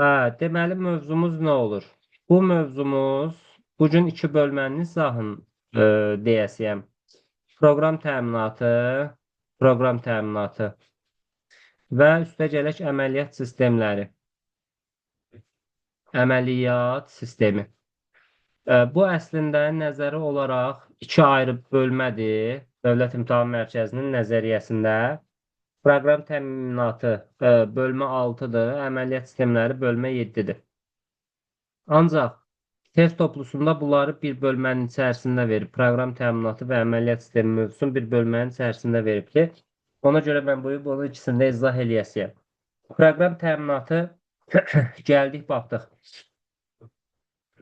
Deməli mövzumuz nə olur? Bu mövzumuz bu gün iki bölmənin izahını deyəsiyəm. Proqram təminatı, proqram təminatı və üstəgələk əməliyyat sistemləri, əməliyyat sistemi. Bu əslində nəzəri olaraq iki ayrı bölmədir. Dövlət İmtahan Mərkəzinin nəzəriyyəsində proqram təminatı bölmə 6-dır, əməliyyat sistemləri bölmə 7-dir. Ancaq test toplusunda bunları bir bölmənin içərisində verib. Proqram təminatı və əməliyyat sistemi mövzusunu bir bölmənin içərisində verib ki, ona görə mən bunun ikisində izah eləyəsiyəm. Proqram təminatı gəldik, baxdıq.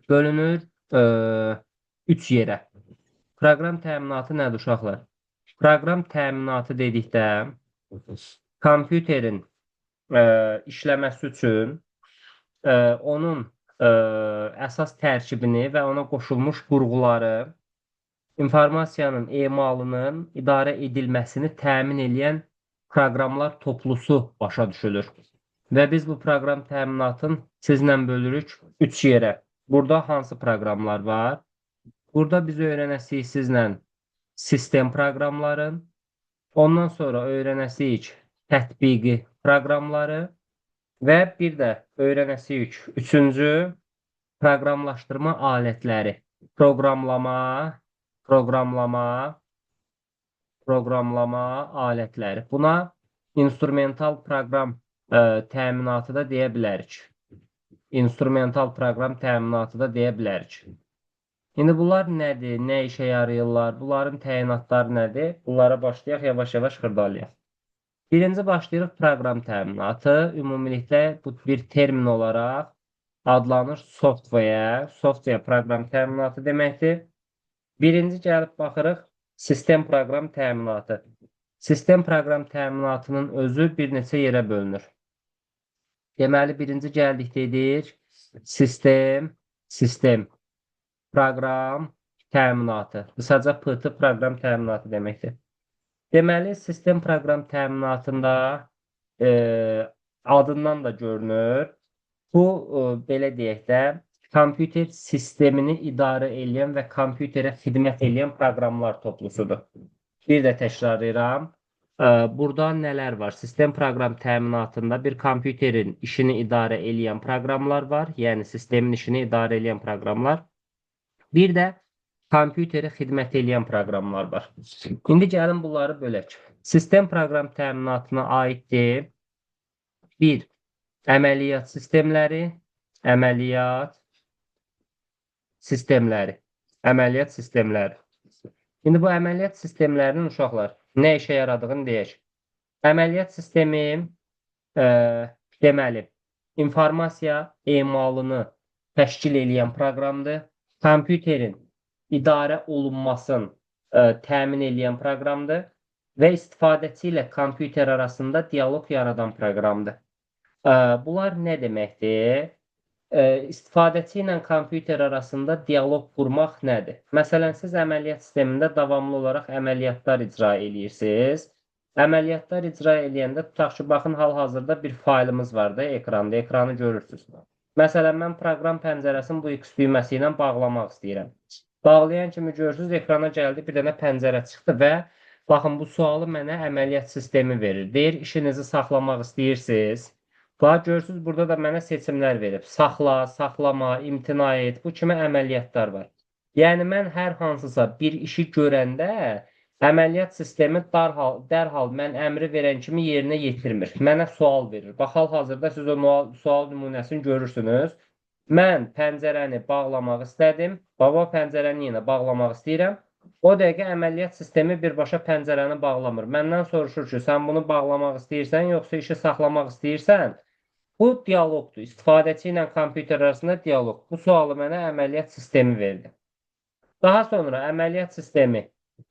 Bölünür 3 yerə. Proqram təminatı nədir uşaqlar? Proqram təminatı dedikdə kompüterin işləməsi üçün onun əsas tərkibini və ona qoşulmuş qurğuları, informasiyanın emalının idarə edilməsini təmin edən proqramlar toplusu başa düşülür. Və biz bu proqram təminatını sizlə bölürük 3 yerə. Burada hansı proqramlar var? Burada biz öyrənəsiyik sizlə sistem proqramları, ondan sonra öyrənəsiyik tətbiqi proqramları və bir də öyrənəsiyik üçüncü proqramlaşdırma alətləri. Proqramlama alətləri. Buna instrumental proqram təminatı da deyə bilərik. İnstrumental proqram təminatı da deyə bilərik. İndi bunlar nədir? Nə işə yarayırlar? Bunların təyinatları nədir? Bunlara başlayaq, yavaş-yavaş xırdalayaq. Birinci başlayırıq proqram təminatı. Ümumilikdə bu bir termin olaraq adlanır software proqram təminatı deməkdir. Birinci gəlib baxırıq sistem proqram təminatı. Sistem proqram təminatının özü bir neçə yerə bölünür. Deməli, birinci gəldik dedik, sistem proqram təminatı. Qısaca PT proqram təminatı deməkdir. Deməli, sistem proqram təminatında adından da görünür. Bu, belə deyək də, kompüter sistemini idarə edən və kompüterə xidmət edən proqramlar toplusudur. Bir də təkrarlayıram. Burada nələr var? Sistem proqram təminatında bir kompüterin işini idarə edən proqramlar var. Yəni, sistemin işini idarə edən proqramlar. Bir də kompüterə xidmət edən proqramlar var. İndi gəlin bunları bölək. Sistem proqram təminatına aiddir. 1. Əməliyyat sistemləri. İndi bu əməliyyat sistemlərinin uşaqlar nə işə yaradığını deyək. Əməliyyat sistemi deməli, informasiya emalını təşkil edən proqramdır. Kompüterin idarə olunmasını təmin edən proqramdır və istifadəçi ilə kompüter arasında dialoq yaradan proqramdır. Bunlar nə deməkdir? İstifadəçi ilə kompüter arasında dialoq qurmaq nədir? Məsələn, siz əməliyyat sistemində davamlı olaraq əməliyyatlar icra edirsiniz. Əməliyyatlar icra edəndə tutaq ki, baxın, hal-hazırda bir faylımız var da ekranda, ekranı görürsünüz. Məsələn, mən proqram pəncərəsini bu X düyməsi ilə bağlamaq istəyirəm. Bağlayan kimi görürsünüz, ekrana gəldi, bir dənə pəncərə çıxdı və baxın, bu sualı mənə əməliyyat sistemi verir. Deyir, işinizi saxlamaq istəyirsiniz. Bax, görürsünüz, burada da mənə seçimlər verib. Saxla, saxlama, imtina et, bu kimi əməliyyatlar var. Yəni, mən hər hansısa bir işi görəndə əməliyyat sistemi dərhal mən əmri verən kimi yerinə yetirmir. Mənə sual verir. Bax, hal-hazırda siz o sual nümunəsini görürsünüz. Mən pəncərəni bağlamaq istədim. Baba, pəncərəni yenə bağlamaq istəyirəm. O dəqiqə əməliyyat sistemi birbaşa pəncərəni bağlamır. Məndən soruşur ki, sən bunu bağlamaq istəyirsən, yoxsa işi saxlamaq istəyirsən? Bu dialoqdur. İstifadəçi ilə kompüter arasında dialoq. Bu sualı mənə əməliyyat sistemi verdi. Daha sonra əməliyyat sistemi,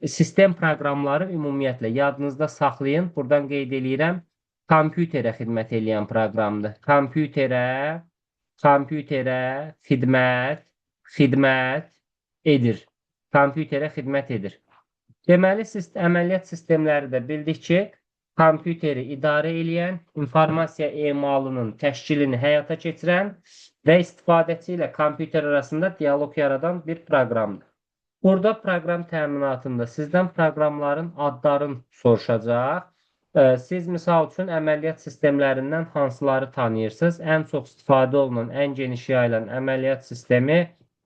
sistem proqramları ümumiyyətlə yadınızda saxlayın. Buradan qeyd edirəm. Kompüterə xidmət edən proqramdır. Kompüterə xidmət edir. Kompüterə xidmət edir. Deməli, əməliyyat sistemləri də bildik ki, kompüteri idarə edən, informasiya emalının təşkilini həyata keçirən və istifadəçi ilə kompüter arasında dialoq yaradan bir proqramdır. Burada proqram təminatında sizdən proqramların adlarını soruşacaq. Siz misal üçün əməliyyat sistemlərindən hansıları tanıyırsınız? Ən çox istifadə olunan, ən geniş yayılan əməliyyat sistemi,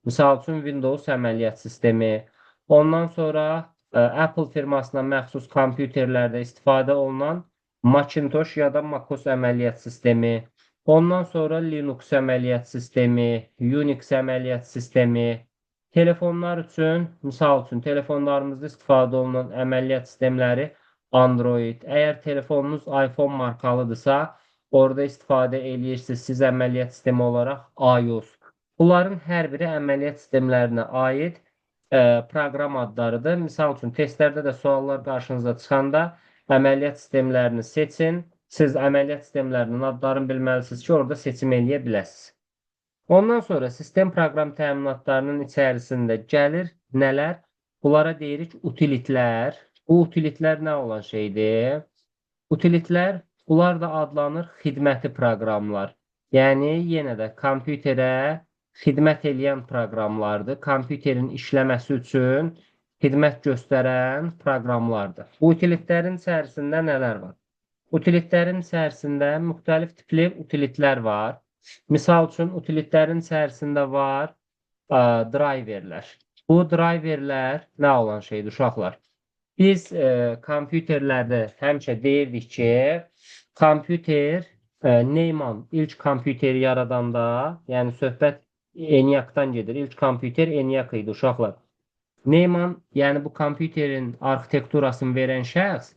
misal üçün Windows əməliyyat sistemi. Ondan sonra Apple firmasına məxsus kompüterlərdə istifadə olunan Macintosh ya da MacOS əməliyyat sistemi. Ondan sonra Linux əməliyyat sistemi, Unix əməliyyat sistemi. Telefonlar üçün, misal üçün telefonlarımızda istifadə olunan əməliyyat sistemləri Android. Əgər telefonunuz iPhone markalıdırsa, orada istifadə edirsiniz siz əməliyyat sistemi olaraq iOS. Bunların hər biri əməliyyat sistemlərinə aid proqram adlarıdır. Misal üçün testlərdə də suallar qarşınıza çıxanda əməliyyat sistemlərini seçin. Siz əməliyyat sistemlərinin adlarını bilməlisiniz ki, orada seçim eləyə biləsiniz. Ondan sonra sistem proqram təminatlarının içərisində gəlir nələr? Bunlara deyirik utilitlər. Bu utilitlər nə olan şeydir? Utilitlər, bunlar da adlanır xidməti proqramlar. Yəni, yenə də kompüterə xidmət edən proqramlardır. Kompüterin işləməsi üçün xidmət göstərən proqramlardır. Bu utilitlərin içərisində nələr var? Utilitlərin içərisində müxtəlif tipli utilitlər var. Misal üçün, utilitlərin içərisində var driverlər. Bu driverlər nə olan şeydir, uşaqlar? Biz kompüterlərdə həmişə deyirdik ki, kompüter Neyman ilk kompüteri yaradanda, yəni söhbət ENIAC-dan gedir. İlk kompüter ENIAC idi, uşaqlar. Neyman, yəni bu kompüterin arxitekturasını verən şəxs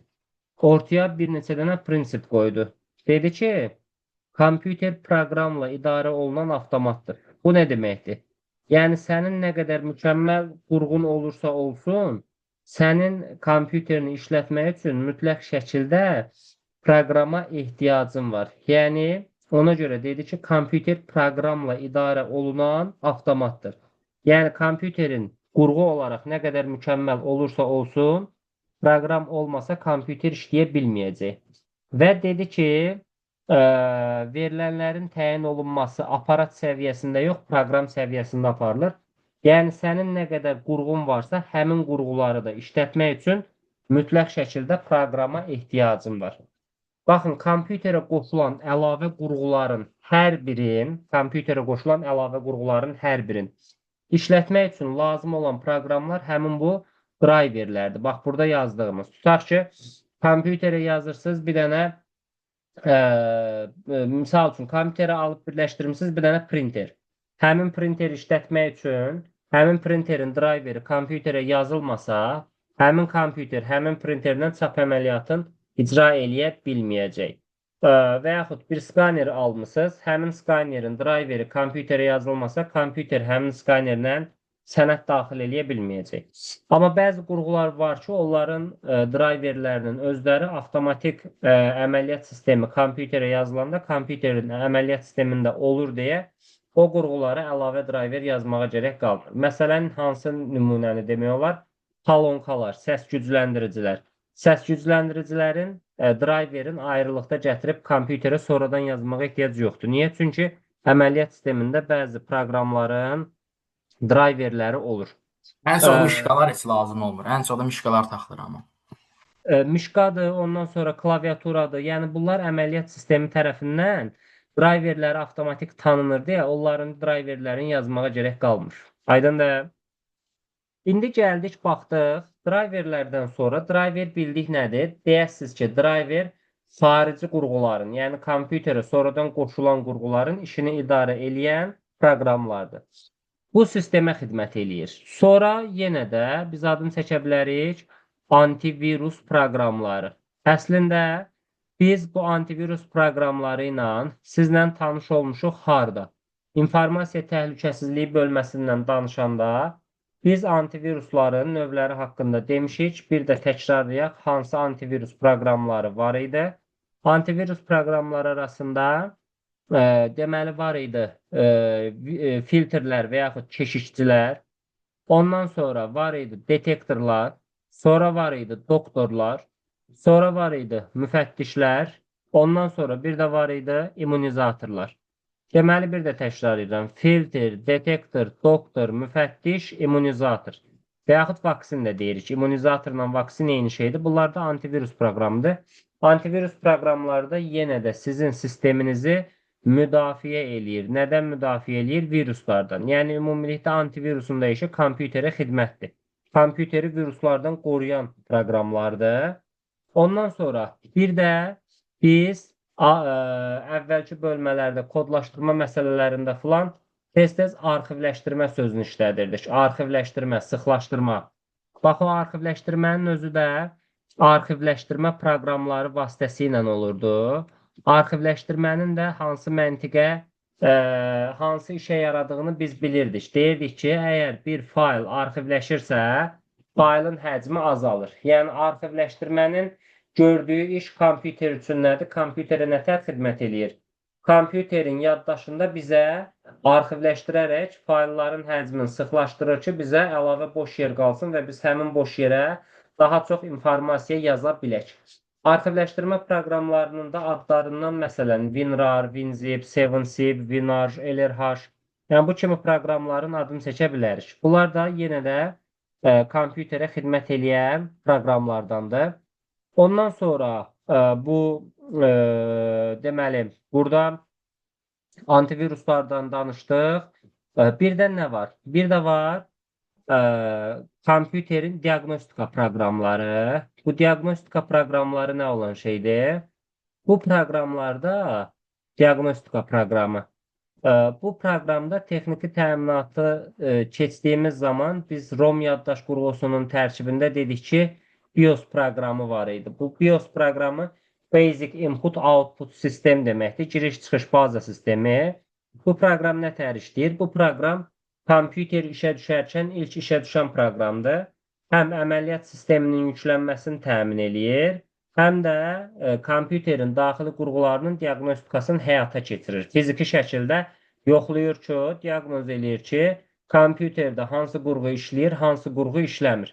ortaya bir neçə dənə prinsip qoydu. Dedi ki, kompüter proqramla idarə olunan avtomatdır. Bu nə deməkdir? Yəni, sənin nə qədər mükəmməl qurğun olursa olsun, sənin kompüterini işlətmək üçün mütləq şəkildə proqrama ehtiyacın var. Yəni, ona görə dedi ki, kompüter proqramla idarə olunan avtomatdır. Yəni, kompüterin qurğu olaraq nə qədər mükəmməl olursa olsun, proqram olmasa kompüter işləyə bilməyəcək. Və dedi ki, verilənlərin təyin olunması aparat səviyyəsində yox, proqram səviyyəsində aparılır. Yəni, sənin nə qədər qurğun varsa, həmin qurğuları da işlətmək üçün mütləq şəkildə proqrama ehtiyacın var. Baxın, kompüterə qoşulan əlavə qurğuların hər birin işlətmək üçün lazım olan proqramlar həmin bu driverlərdir. Bax, burada yazdığımız. Tutaq ki, kompüterə yazırsınız bir dənə misal üçün, kompüterə alıb birləşdirmişsiniz bir dənə printer. Həmin printeri işlətmək üçün, həmin printerin driveri kompüterə yazılmasa, həmin kompüter, həmin printerdən çap əməliyyatını icra eləyə bilməyəcək. Və yaxud bir skaner almışsınız, həmin skanerin driveri kompüterə yazılmasa, kompüter həmin skanerlə sənəd daxil eləyə bilməyəcək. Amma bəzi qurğular var ki, onların driverlərinin özləri avtomatik əməliyyat sistemi kompüterə yazılanda kompüterin əməliyyat sistemində olur deyə o qurğulara əlavə driver yazmağa gərək qalmır. Məsələn, hansı nümunəni demək olar? Talonkalar, səs gücləndiricilər. Səs gücləndiricilərin driverin ayrılıqda gətirib kompüterə sonradan yazmağa ehtiyac yoxdur. Niyə? Çünki əməliyyat sistemində bəzi proqramların driverləri olur. Ən çox mişqalar heç lazım olmur. Ən çox da mişqalar taxılır amma. Mişqadır, ondan sonra klaviaturadır. Yəni bunlar əməliyyat sistemi tərəfindən driverləri avtomatik tanınır deyə onların driverlərini yazmağa gərək qalmır. Aydındır? İndi gəldik, baxdıq. Driverlərdən sonra driver bildik nədir? Deyəsiniz ki, driver xarici qurğuların, yəni kompüterə sonradan qoşulan qurğuların işini idarə edən proqramlardır. Bu sistemə xidmət eləyir. Sonra yenə də biz adını çəkə bilərik antivirus proqramları. Əslində biz bu antivirus proqramları ilə sizlə tanış olmuşuq harda? İnformasiya təhlükəsizliyi bölməsindən danışanda biz antivirusların növləri haqqında demişik. Bir də təkrarlayaq, hansı antivirus proqramları var idi? Antivirus proqramları arasında deməli var idi filtrlər və yaxud keşikçilər, ondan sonra var idi detektorlar, sonra var idi doktorlar, Sonra var idi müfəttişlər. Ondan sonra bir də var idi immunizatorlar. Deməli bir də təkrar edirəm. Filtr, detektor, doktor, müfəttiş, immunizator. Və yaxud vaksin də deyirik. İmmunizatorla vaksin eyni şeydir. Bunlar da antivirus proqramıdır. Antivirus proqramlarda yenə də sizin sisteminizi müdafiə eləyir. Nədən müdafiə eləyir? Viruslardan. Yəni ümumilikdə antivirusun da işi kompüterə xidmətdir. Kompüteri viruslardan qoruyan proqramlardır. Ondan sonra bir də biz əvvəlki bölmələrdə kodlaşdırma məsələlərində filan tez-tez arxivləşdirmə sözünü işlədirdik. Arxivləşdirmə, sıxlaşdırma. Bax, o arxivləşdirmənin özü də arxivləşdirmə proqramları vasitəsilə olurdu. Arxivləşdirmənin də hansı məntiqə, hansı işə yaradığını biz bilirdik. Deyirdik ki, əgər bir fayl arxivləşirsə, faylın həcmi azalır. Yəni, arxivləşdirmənin gördüyü iş kompüter üçün nədir? Kompüterə nətər xidmət eləyir? Kompüterin yaddaşında bizə arxivləşdirərək faylların həcmini sıxlaşdırır ki, bizə əlavə boş yer qalsın və biz həmin boş yerə daha çox informasiya yaza bilək. Arxivləşdirmə proqramlarının da adlarından məsələn WinRAR, WinZip, 7zip, WinRAR, LRH, yəni bu kimi proqramların adını çəkə bilərik. Bunlar da yenə də kompüterə xidmət eləyən proqramlardandır. Ondan sonra bu deməli burada antiviruslardan danışdıq. Bir də nə var? Bir də var kompüterin diaqnostika proqramları. Bu diaqnostika proqramları nə olan şeydir? Bu proqramlarda diaqnostika proqramı. Bu proqramda texniki təminatı keçdiyimiz zaman biz ROM yaddaş qurğusunun tərkibində dedik ki, BIOS proqramı var idi. Bu BIOS proqramı Basic Input Output System deməkdir. Giriş-çıxış baza sistemi. Bu proqram nə tər işləyir? Bu proqram kompüter işə düşərkən ilk işə düşən proqramdır. Həm əməliyyat sisteminin yüklənməsini təmin eləyir, həm də kompüterin daxili qurğularının diaqnostikasını həyata keçirir. Fiziki şəkildə yoxlayır ki, diaqnoz eləyir ki, kompüterdə hansı qurğu işləyir, hansı qurğu işləmir.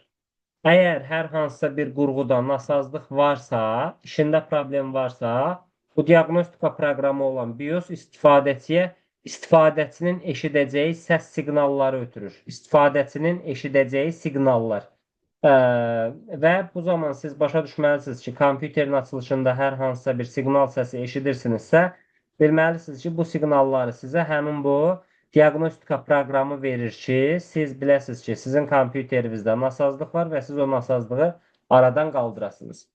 Əgər hər hansısa bir qurğuda nasazlıq varsa, işində problem varsa, bu diaqnostika proqramı olan BIOS istifadəçinin eşidəcəyi səs siqnalları ötürür. İstifadəçinin eşidəcəyi siqnallar. Və bu zaman siz başa düşməlisiniz ki, kompüterin açılışında hər hansısa bir siqnal səsi eşidirsinizsə, bilməlisiniz ki, bu siqnalları sizə həmin bu diaqnostika proqramı verir ki, siz biləsiniz ki, sizin kompüterinizdə nasazlıq var və siz o nasazlığı aradan qaldırasınız.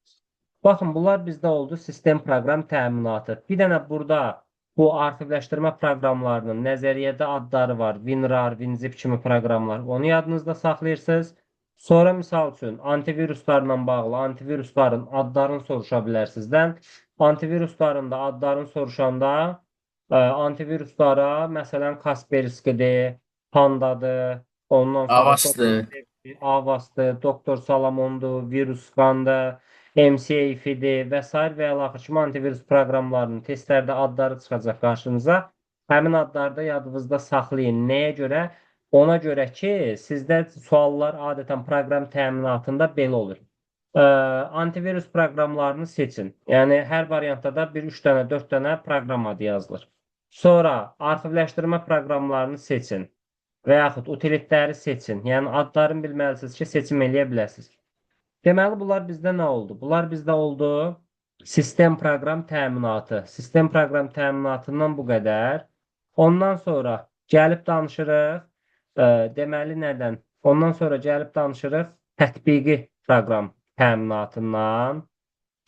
Baxın, bunlar bizdə oldu sistem proqram təminatı. Bir dənə burada bu arxivləşdirmə proqramlarının nəzəriyyədə adları var. WinRAR, WinZip kimi proqramlar. Onu yadınızda saxlayırsınız. Sonra misal üçün antiviruslarla bağlı antivirusların adlarını soruşa bilər sizdən. Antivirusların da adlarını soruşanda antiviruslara məsələn Kaspersky'dir, Panda'dır, ondan sonra Avastı. Avast'dır, Doktor Salamon'dur, VirusScan'dır, MCAF'idir və s. və ilaxır kimi antivirus proqramlarının testlərdə adları çıxacaq qarşınıza. Həmin adları da yadınızda saxlayın. Nəyə görə? Ona görə ki, sizdə suallar adətən proqram təminatında belə olur. Antivirus proqramlarını seçin. Yəni, hər variantda da 3 dənə, 4 dənə proqram adı yazılır. Sonra arxivləşdirmə proqramlarını seçin və yaxud utilitləri seçin. Yəni, adlarını bilməlisiniz ki, seçim eləyə biləsiniz. Deməli, bunlar bizdə nə oldu? Bunlar bizdə oldu sistem proqram təminatı. Sistem proqram təminatından bu qədər. Ondan sonra gəlib danışırıq. Deməli, nədən? Ondan sonra gəlib danışırıq tətbiqi proqram təminatından.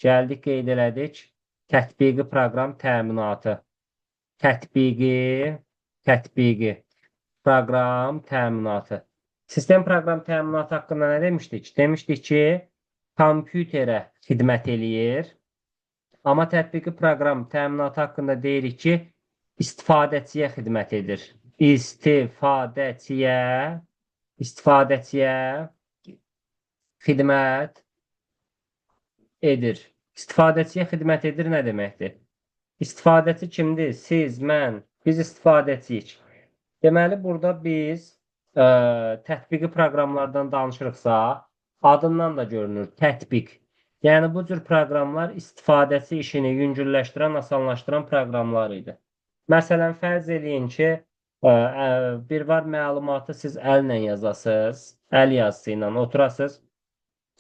Gəldik, qeyd elədik. Tətbiqi proqram təminatı. Tətbiqi proqram təminatı. Sistem proqram təminatı haqqında nə demişdik? Demişdik ki, kompüterə xidmət eləyir. Amma tətbiqi proqram təminatı haqqında deyirik ki, istifadəçiyə xidmət edir. İstifadəçiyə xidmət edir. İstifadəçiyə xidmət edir nə deməkdir? İstifadəçi kimdir? Siz, mən, biz istifadəçiyik. Deməli, burada biz tətbiqi proqramlardan danışırıqsa, adından da görünür, tətbiq. Yəni bu cür proqramlar istifadəçi işini yüngülləşdirən, asanlaşdıran proqramlar idi. Məsələn, fərz eləyin ki, bir var məlumatı siz əllə yazasınız, əl yazısı ilə oturasınız,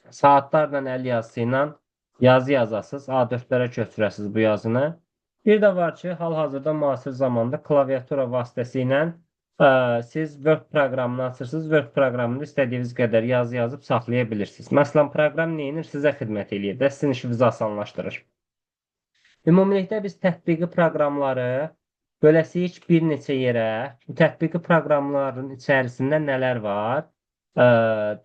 saatlarla əl yazısı ilə yazı yazasınız, A4-lərə köçürəsiniz bu yazını. Bir də var ki, hal-hazırda müasir zamanda klaviatura vasitəsilə siz Word proqramını açırsınız, Word proqramında istədiyiniz qədər yazı yazıb saxlaya bilirsiniz. Məsələn, proqram nə edir? Sizə xidmət eləyir də, sizin işinizi asanlaşdırır. Ümumilikdə biz tətbiqi proqramları böləsiyik bir neçə yerə. Bu tətbiqi proqramların içərisində nələr var?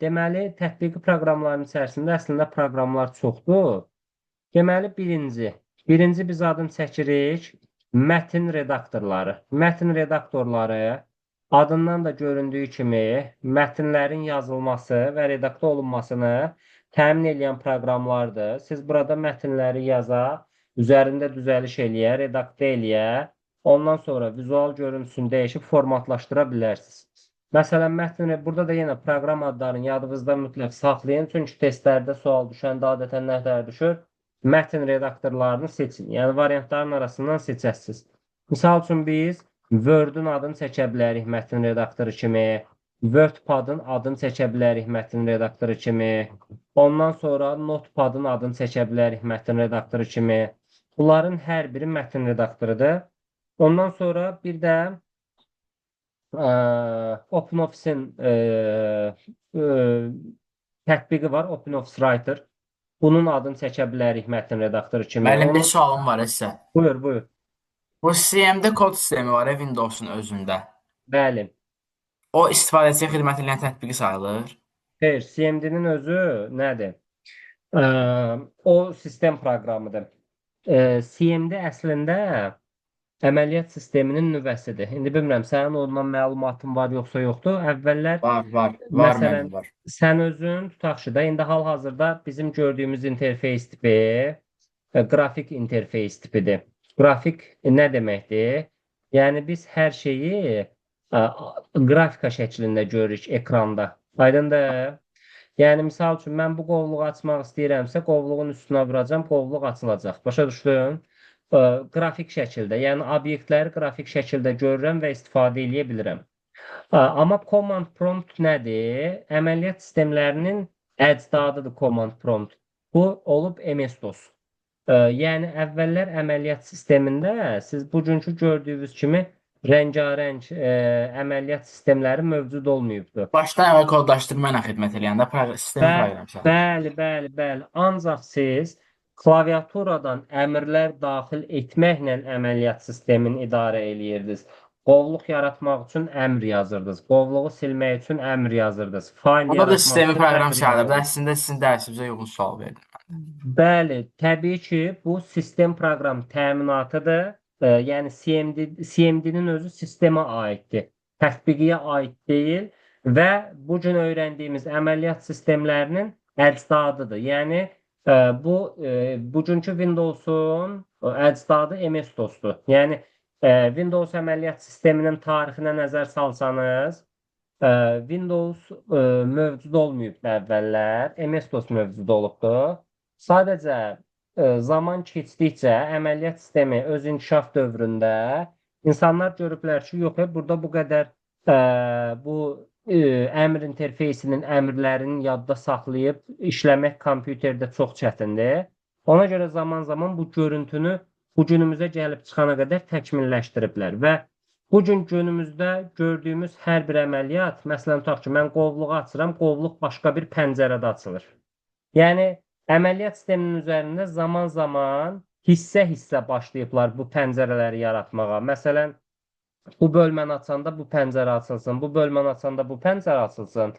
Deməli, tətbiqi proqramların içərisində əslində proqramlar çoxdur. Deməli, birinci biz adını çəkirik mətn redaktorları. Mətn redaktorları adından da göründüyü kimi mətnlərin yazılması və redaktə olunmasını təmin edən proqramlardır. Siz burada mətnləri yaza, üzərində düzəliş eləyə, redaktə eləyə, ondan sonra vizual görüntüsünü dəyişib formatlaşdıra bilərsiniz. Məsələn, burada da yenə proqram adlarını yadınızda mütləq saxlayın. Çünki testlərdə sual düşəndə adətən nətər düşür? Mətn redaktorlarını seçin. Yəni variantların arasından seçəsiniz. Misal üçün biz Word-ün adını çəkə bilərik mətn redaktoru kimi. WordPad-ın adını çəkə bilərik mətn redaktoru kimi. Ondan sonra Notepad-ın adını çəkə bilərik mətn redaktoru kimi. Bunların hər biri mətn redaktorudur. Ondan sonra bir də OpenOffice-in tətbiqi var, OpenOffice Writer. Bunun adını çəkə bilərik mətn redaktoru kimi. Müəllim, bir sualım var sizə. Buyur, buyur. Bu CM-də kod sistemi var Windows-un özündə. Bəli. O istifadəçiyə xidmət edən tətbiqi sayılır. Xeyr, CMD-nin özü nədir? O sistem proqramıdır. CMD əslində əməliyyat sisteminin nüvəsidir. İndi bilmirəm, sənin ondan məlumatın var yoxsa yoxdur. Əvvəllər Var, məsələn, mənim var. sən özün tutaq ki, da indi hal-hazırda bizim gördüyümüz interfeys tipi qrafik interfeys tipidir. Qrafik nə deməkdir? Yəni biz hər şeyi qrafika şəklində görürük ekranda. Aydındır? Yəni misal üçün mən bu qovluğu açmaq istəyirəmsə, qovluğun üstünə vuracam, qovluq açılacaq. Başa düşdün? Qrafik şəkildə, yəni obyektləri qrafik şəkildə görürəm və istifadə edə bilirəm. Amma command prompt nədir? Əməliyyat sistemlərinin əcdadıdır command prompt. Bu olub MS-DOS. Yəni əvvəllər əməliyyat sistemində siz bugünkü gördüyünüz kimi rəngarəng əməliyyat sistemləri mövcud olmayıbdır. Başdan əvvəl kodlaşdırma ilə xidmət edən də sistem proqramı. Bəli. Ancaq siz klaviaturadan əmrlər daxil etməklə əməliyyat sistemini idarə eləyirdiniz. Qovluq yaratmaq üçün əmr yazırdınız. Qovluğu silmək üçün əmr yazırdınız. Onda da sistemi proqram sayılır. Əslində sizin dərsinizə uyğun sual verdim. Bəli, təbii ki, bu sistem proqram təminatıdır. Yəni CMD-nin özü sistemə aiddir. Tətbiqiyə aid deyil və bu gün öyrəndiyimiz əməliyyat sistemlərinin əcdadıdır. Yəni bugünkü Windows-un əcdadı MS-DOS-dur. Yəni Windows əməliyyat sisteminin tarixinə nəzər salsanız, Windows mövcud olmayıb əvvəllər, MS-DOS mövcud olubdur. Sadəcə zaman keçdikcə əməliyyat sistemi öz inkişaf dövründə insanlar görüblər ki, yox, burada bu qədər bu əmr interfeysinin əmrlərini yadda saxlayıb işləmək kompüterdə çox çətindir. Ona görə zaman-zaman bu görüntünü bu günümüzə gəlib çıxana qədər təkmilləşdiriblər və bu gün günümüzdə gördüyümüz hər bir əməliyyat, məsələn, tutaq ki, mən qovluğu açıram, qovluq başqa bir pəncərədə açılır. Yəni, əməliyyat sisteminin üzərində zaman-zaman hissə-hissə başlayıblar bu pəncərələri yaratmağa. Məsələn, bu bölməni açanda bu pəncərə açılsın, bu bölməni açanda bu pəncərə açılsın.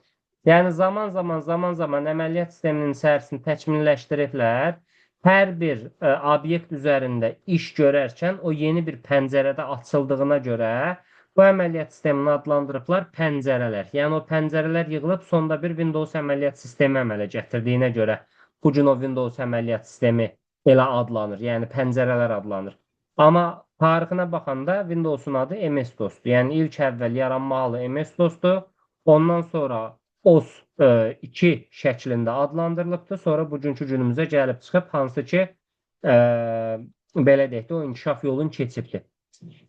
Yəni, zaman-zaman əməliyyat sisteminin içərisini təkmilləşdiriblər. Hər bir obyekt üzərində iş görərkən o yeni bir pəncərədə açıldığına görə bu əməliyyat sistemini adlandırıblar pəncərələr. Yəni o pəncərələr yığılıb sonda bir Windows əməliyyat sistemi əmələ gətirdiyinə görə bu gün o Windows əməliyyat sistemi elə adlanır. Yəni pəncərələr adlanır. Amma tarixinə baxanda Windows-un adı MS-DOS-dur. Yəni ilk əvvəl yaranma halı MS-DOS-dur. Ondan sonra OS2 şəklində adlandırılıbdır. Sonra bugünkü günümüzə gəlib çıxıb, hansı ki, e, belə deyək də, o inkişaf yolunu keçibdir.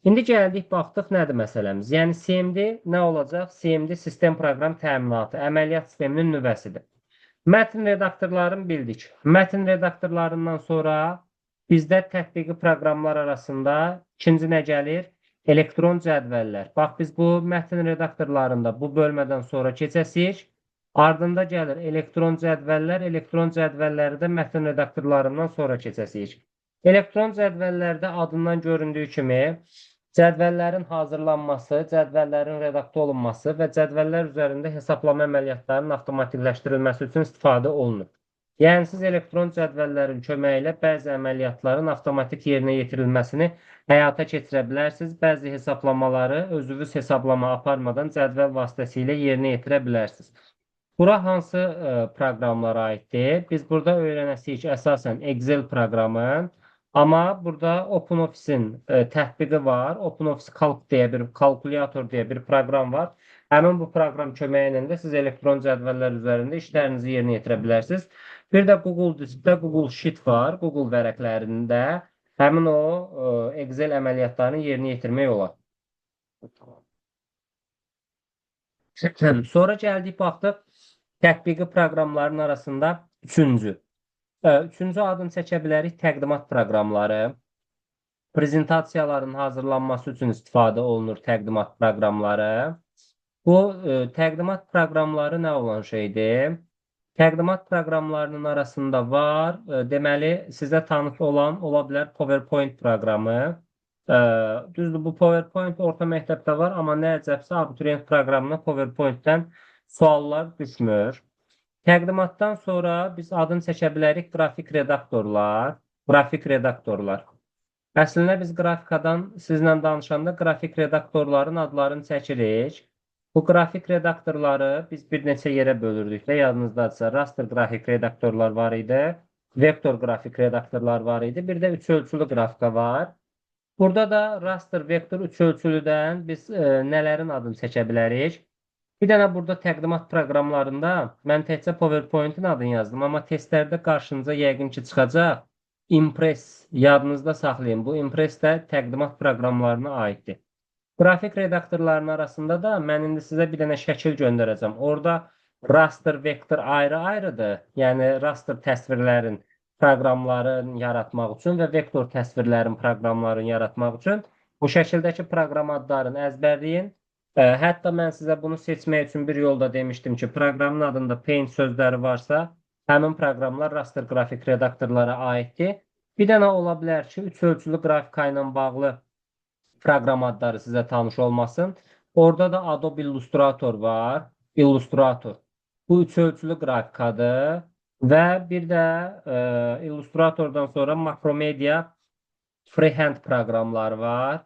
İndi gəldik, baxdıq nədir məsələmiz. Yəni CMD nə olacaq? CMD sistem proqram təminatı, əməliyyat sisteminin nüvəsidir. Mətn redaktorlarını bildik. Mətn redaktorlarından sonra bizdə tətbiqi proqramlar arasında ikinci nə gəlir? Elektron cədvəllər. Bax, biz bu mətn redaktorlarında bu bölmədən sonra keçəsirik. Ardında gəlir elektron cədvəllər. Elektron cədvəlləri də mətn redaktorlarından sonra keçəsirik. Elektron cədvəllərdə adından göründüyü kimi cədvəllərin hazırlanması, cədvəllərin redaktə olunması və cədvəllər üzərində hesablama əməliyyatlarının avtomatikləşdirilməsi üçün istifadə olunur. Yəni, siz elektron cədvəllərin köməyi ilə bəzi əməliyyatların avtomatik yerinə yetirilməsini həyata keçirə bilərsiniz. Bəzi hesablamaları özünüz hesablama aparmadan cədvəl vasitəsilə yerinə yetirə bilərsiniz. Bura hansı proqramlara aiddir? Biz burada öyrənəsirik əsasən Excel proqramı. Amma burada OpenOffice-in tətbiqi var. OpenOffice Calc deyə bir kalkulyator deyə bir proqram var. Həmin bu proqram köməyi ilə də siz elektron cədvəllər üzərində işlərinizi yerinə yetirə bilərsiniz. Bir də Google Diskdə Google Sheet var. Google vərəqlərində həmin o Excel əməliyyatlarını yerinə yetirmək olar. Sonra gəldik, baxdıq tətbiqi proqramların arasında üçüncü. Üçüncü adını çəkə bilərik təqdimat proqramları. Prezentasiyaların hazırlanması üçün istifadə olunur təqdimat proqramları. Bu təqdimat proqramları nə olan şeydir? Təqdimat proqramlarının arasında var. Deməli, sizə tanış olan ola bilər PowerPoint proqramı. Düzdür, bu PowerPoint orta məktəbdə var, amma nə əcəbsə abituriyent proqramına PowerPoint-dən suallar düşmür. Təqdimatdan sonra biz adını çəkə bilərik qrafik redaktorlar. Qrafik redaktorlar. Əslində biz qrafikadan sizlə danışanda qrafik redaktorların adlarını çəkirik. Bu qrafik redaktorları biz bir neçə yerə bölürdük də, yadınızdadırsa, raster qrafik redaktorlar var idi, vektor qrafik redaktorlar var idi, bir də üç ölçülü qrafika var. Burada da raster, vektor, üç ölçülüdən biz nələrin adını çəkə bilərik? Bir dənə burada təqdimat proqramlarında mən təkcə PowerPoint-in adını yazdım, amma testlərdə qarşınıza yəqin ki çıxacaq Impress, yadınızda saxlayın. Bu Impress də təqdimat proqramlarına aiddir. Qrafik redaktorlarının arasında da mən indi sizə bir dənə şəkil göndərəcəm. Orada raster, vektor ayrı-ayrıdır. Yəni raster təsvirlərin proqramlarını yaratmaq üçün və vektor təsvirlərin proqramlarını yaratmaq üçün bu şəkildəki proqram adlarını əzbərləyin. Hətta mən sizə bunu seçmək üçün bir yolda demişdim ki, proqramın adında Paint sözləri varsa, həmin proqramlar raster qrafik redaktorlara aiddir. Bir dənə ola bilər ki, üç ölçülü qrafika ilə bağlı proqram adları sizə tanış olmasın. Orada da Adobe Illustrator var. Illustrator. Bu üç ölçülü qrafikadır. Və bir də Illustratordan sonra Macromedia Freehand proqramları var.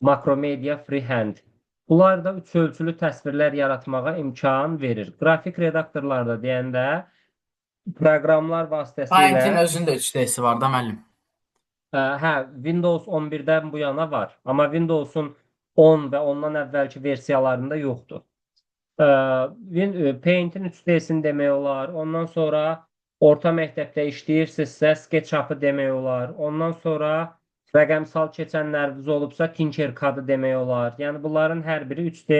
Macromedia Freehand. Bunlar da üç ölçülü təsvirlər yaratmağa imkan verir. Qrafik redaktorlarda deyəndə proqramlar vasitəsilə... Paint-in özünün də 3D-si var da müəllim. Hə, Windows 11-dən bu yana var. Amma Windows'un 10 və ondan əvvəlki versiyalarında yoxdur. Paint-in 3D-sini demək olar. Ondan sonra orta məktəbdə işləyirsinizsə SketchUp-ı demək olar. Ondan sonra rəqəmsal keçənləriniz olubsa Tinkercad-ı demək olar. Yəni bunların hər biri 3D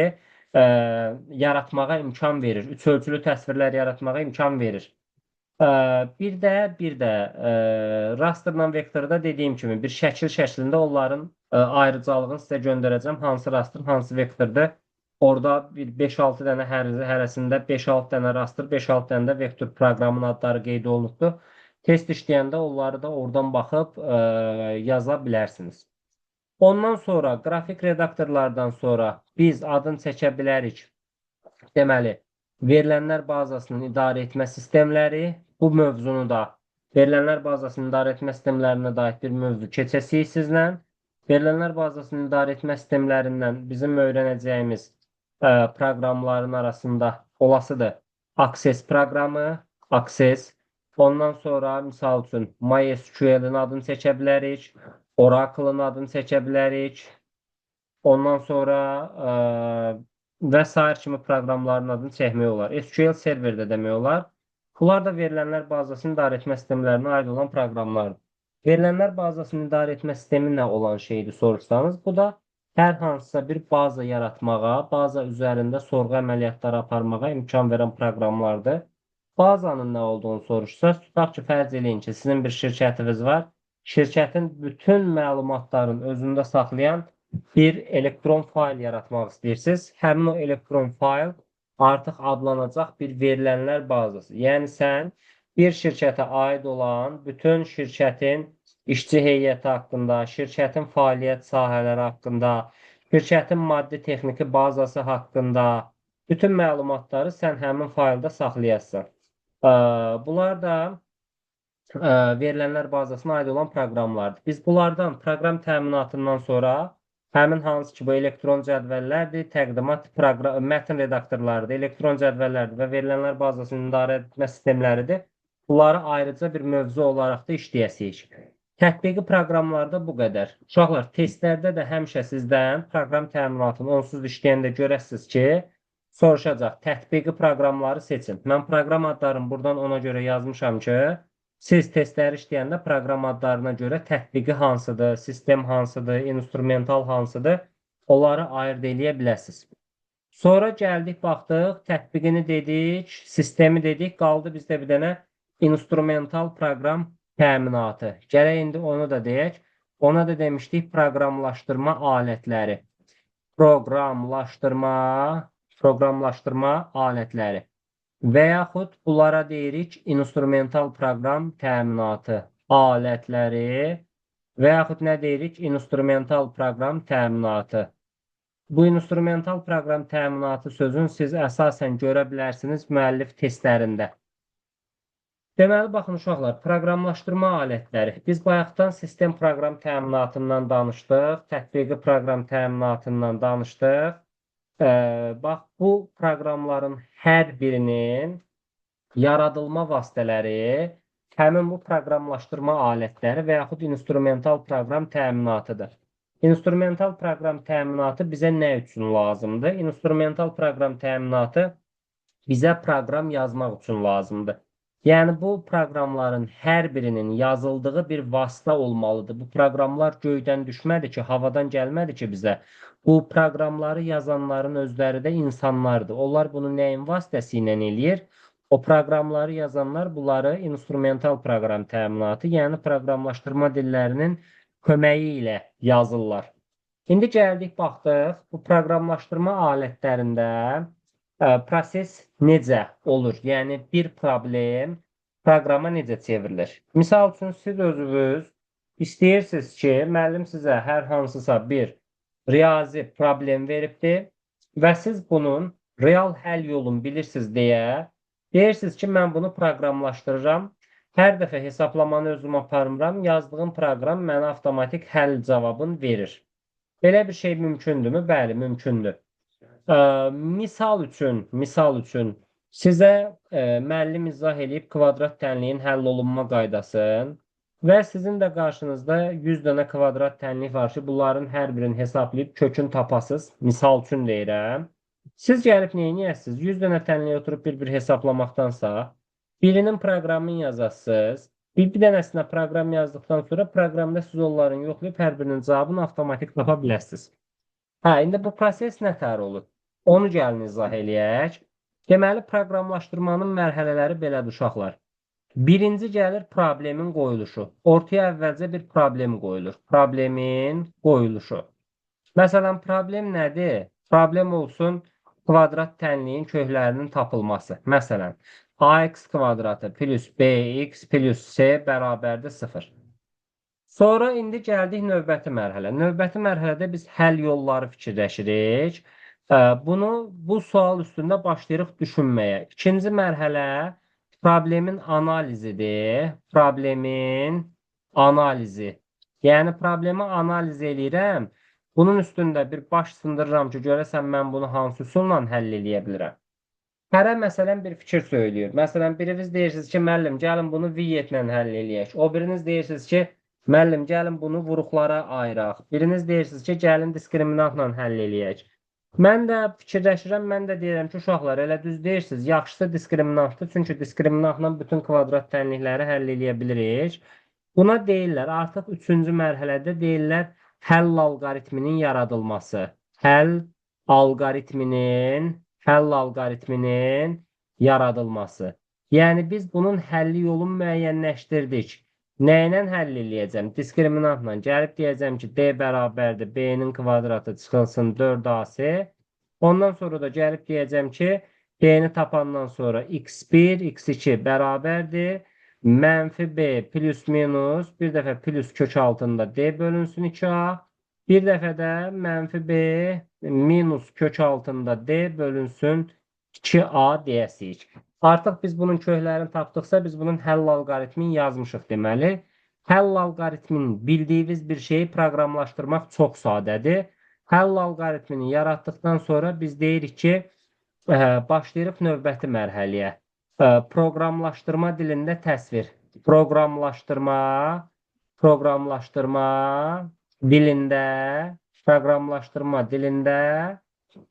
yaratmağa imkan verir. Üç ölçülü təsvirlər yaratmağa imkan verir. Bir də rasterla vektorda dediyim kimi bir şəkil şəklində onların ayrıcalığını sizə göndərəcəm. Hansı raster, hansı vektordur. Orada bir 5-6 dənə hərəsində 5-6 dənə raster, 5-6 dənə də vektor proqramın adları qeyd olunubdur. Test işləyəndə onları da oradan baxıb yaza bilərsiniz. Ondan sonra qrafik redaktorlardan sonra biz adını çəkə bilərik. Deməli, verilənlər bazasının idarə etmə sistemləri. Bu mövzunu da verilənlər bazasının idarə etmə sistemlərinə dair bir mövzu keçəcəyik sizlə. Verilənlər bazasının idarə etmə sistemlərindən bizim öyrənəcəyimiz proqramların arasında olasıdır. Access proqramı, Access. Ondan sonra misal üçün MySQL-in adını çəkə bilərik, Oracle-ın adını çəkə bilərik. Ondan sonra və sair kimi proqramların adını çəkmək olar. SQL server də demək olar. Bunlar da verilənlər bazasını idarə etmə sistemlərinə aid olan proqramlardır. Verilənlər bazasını idarə etmə sistemi nə olan şeydir soruşsanız, bu da hər hansısa bir baza yaratmağa, baza üzərində sorğu əməliyyatları aparmağa imkan verən proqramlardır. Bazanın nə olduğunu soruşsa, tutaq ki, fərz eləyin ki, sizin bir şirkətiniz var. Şirkətin bütün məlumatlarını özündə saxlayan bir elektron fayl yaratmaq istəyirsiniz. Həmin o elektron fayl artıq adlanacaq bir verilənlər bazası. Yəni sən bir şirkətə aid olan bütün şirkətin işçi heyəti haqqında, şirkətin fəaliyyət sahələri haqqında, şirkətin maddi-texniki bazası haqqında bütün məlumatları sən həmin faylda saxlayasın. Bunlar da verilənlər bazasına aid olan proqramlardır. Biz bunlardan proqram təminatından sonra həmin hansı ki, bu elektron cədvəllərdir, təqdimat mətn redaktorlarıdır, elektron cədvəllərdir və verilənlər bazasının idarə etmə sistemləridir. Bunları ayrıca bir mövzu olaraq da işləyəsirik. Tətbiqi proqramlarda bu qədər. Uşaqlar, testlərdə də həmişə sizdən proqram təminatını onsuz işləyəndə görəsiniz ki, soruşacaq, tətbiqi proqramları seçin. Mən proqram adlarını buradan ona görə yazmışam ki, siz testləri işləyəndə proqram adlarına görə tətbiqi hansıdır, sistem hansıdır, instrumental hansıdır, onları ayırd eləyə biləsiniz. Sonra gəldik, baxdıq, tətbiqini dedik, sistemi dedik, qaldı bizdə bir dənə instrumental proqram təminatı. Gərək indi onu da deyək. Ona da demişdik proqramlaşdırma alətləri. Proqramlaşdırma alətləri. Və yaxud bunlara deyirik instrumental proqram təminatı alətləri və yaxud nə deyirik? İnstrumental proqram təminatı. Bu instrumental proqram təminatı sözün siz əsasən görə bilərsiniz müəllif testlərində. Deməli, baxın uşaqlar, proqramlaşdırma alətləri. Biz bayaqdan sistem proqram təminatından danışdıq, tətbiqi proqram təminatından danışdıq. Bax, bu proqramların hər birinin yaradılma vasitələri həmin bu proqramlaşdırma alətləri və yaxud instrumental proqram təminatıdır. İnstrumental proqram təminatı bizə nə üçün lazımdır? İnstrumental proqram təminatı bizə proqram yazmaq üçün lazımdır. Yəni, bu proqramların hər birinin yazıldığı bir vasitə olmalıdır. Bu proqramlar göydən düşmədi ki, havadan gəlmədi ki bizə. Bu proqramları yazanların özləri də insanlardır. Onlar bunu nəyin vasitəsi ilə eləyir? O proqramları yazanlar bunları instrumental proqram təminatı, yəni proqramlaşdırma dillərinin köməyi ilə yazırlar. İndi gəldik, baxdıq, bu proqramlaşdırma alətlərində proses necə olur? Yəni, bir problem proqrama necə çevrilir? Misal üçün, siz özünüz istəyirsiniz ki, müəllim sizə hər hansısa bir riyazi problem veribdir və siz bunun real həll yolunu bilirsiniz deyə deyirsiniz ki, mən bunu proqramlaşdırıram. Hər dəfə hesablamanı özüm aparmıram, yazdığım proqram mənə avtomatik həll cavabını verir. Belə bir şey mümkündürmü? Bəli, mümkündür. Misal üçün sizə müəllim izah edib kvadrat tənliyin həll olunma qaydasını və sizin də qarşınızda 100 dənə kvadrat tənlik var ki, bunların hər birini hesablayıb kökünü tapasınız. Misal üçün deyirəm. Siz gəlib nə edəsiniz? 100 dənə tənliyə oturub bir-bir hesablamaqdansa, birinin proqramını yazasınız. Bir dənəsinə proqram yazdıqdan sonra proqramda siz onların yoxlayıb hər birinin cavabını avtomatik tapa biləsiniz. İndi bu proses nətər olur? Onu gəlin izah eləyək. Deməli, proqramlaşdırmanın mərhələləri belədir, uşaqlar. Birinci gəlir problemin qoyuluşu. Ortaya əvvəlcə bir problem qoyulur. Problemin qoyuluşu. Məsələn, problem nədir? Problem olsun kvadrat tənliyin köklərinin tapılması. Məsələn, ax kvadratı plus bx plus c bərabərdir 0. Sonra indi gəldik növbəti mərhələ. Növbəti mərhələdə biz həll yolları fikirləşirik. Bu sual üstündə başlayırıq düşünməyə. İkinci mərhələ problemin analizidir. Problemin analizi. Yəni, problemi analiz eləyirəm. Bunun üstündə bir baş sındırıram ki, görəsən mən bunu hansı üsulla həll eləyə bilirəm. Hərə məsələn bir fikir söyləyir. Məsələn, biriniz deyirsiniz ki, müəllim, gəlin bunu viyyətlə həll eləyək. O biriniz deyirsiniz ki, müəllim, gəlin bunu vuruqlara ayıraq. Biriniz deyirsiniz ki, gəlin diskriminantla həll eləyək. Mən də fikirləşirəm, mən də deyirəm ki, uşaqlar elə düz deyirsiniz. Yaxşısı diskriminantdır. Çünki diskriminantla bütün kvadrat tənlikləri həll eləyə bilirik. Buna deyirlər, artıq 3-cü mərhələdə deyirlər həll alqoritminin yaradılması. Həll alqoritminin, həll alqoritminin yaradılması. Yəni biz bunun həlli yolunu müəyyənləşdirdik. Nə ilə həll eləyəcəm? Diskriminantla gəlib deyəcəm ki, D bərabərdir B-nin kvadratı çıxılsın 4AC. Ondan sonra da gəlib deyəcəm ki, D-ni tapandan sonra x1, x2 bərabərdir. Mənfi B plus minus bir dəfə plus kök altında D bölünsün 2A. Bir dəfə də mənfi B minus kök altında D bölünsün 2A deyəsiyik. Artıq biz bunun köklərini tapdıqsa biz bunun həll alqoritmini yazmışıq deməli. Həll alqoritminin bildiyiniz bir şeyi proqramlaşdırmaq çox sadədir. Həll alqoritmini yaratdıqdan sonra biz deyirik ki, başlayırıq növbəti mərhələyə. Proqramlaşdırma dilində təsvir. Proqramlaşdırma dilində, proqramlaşdırma dilində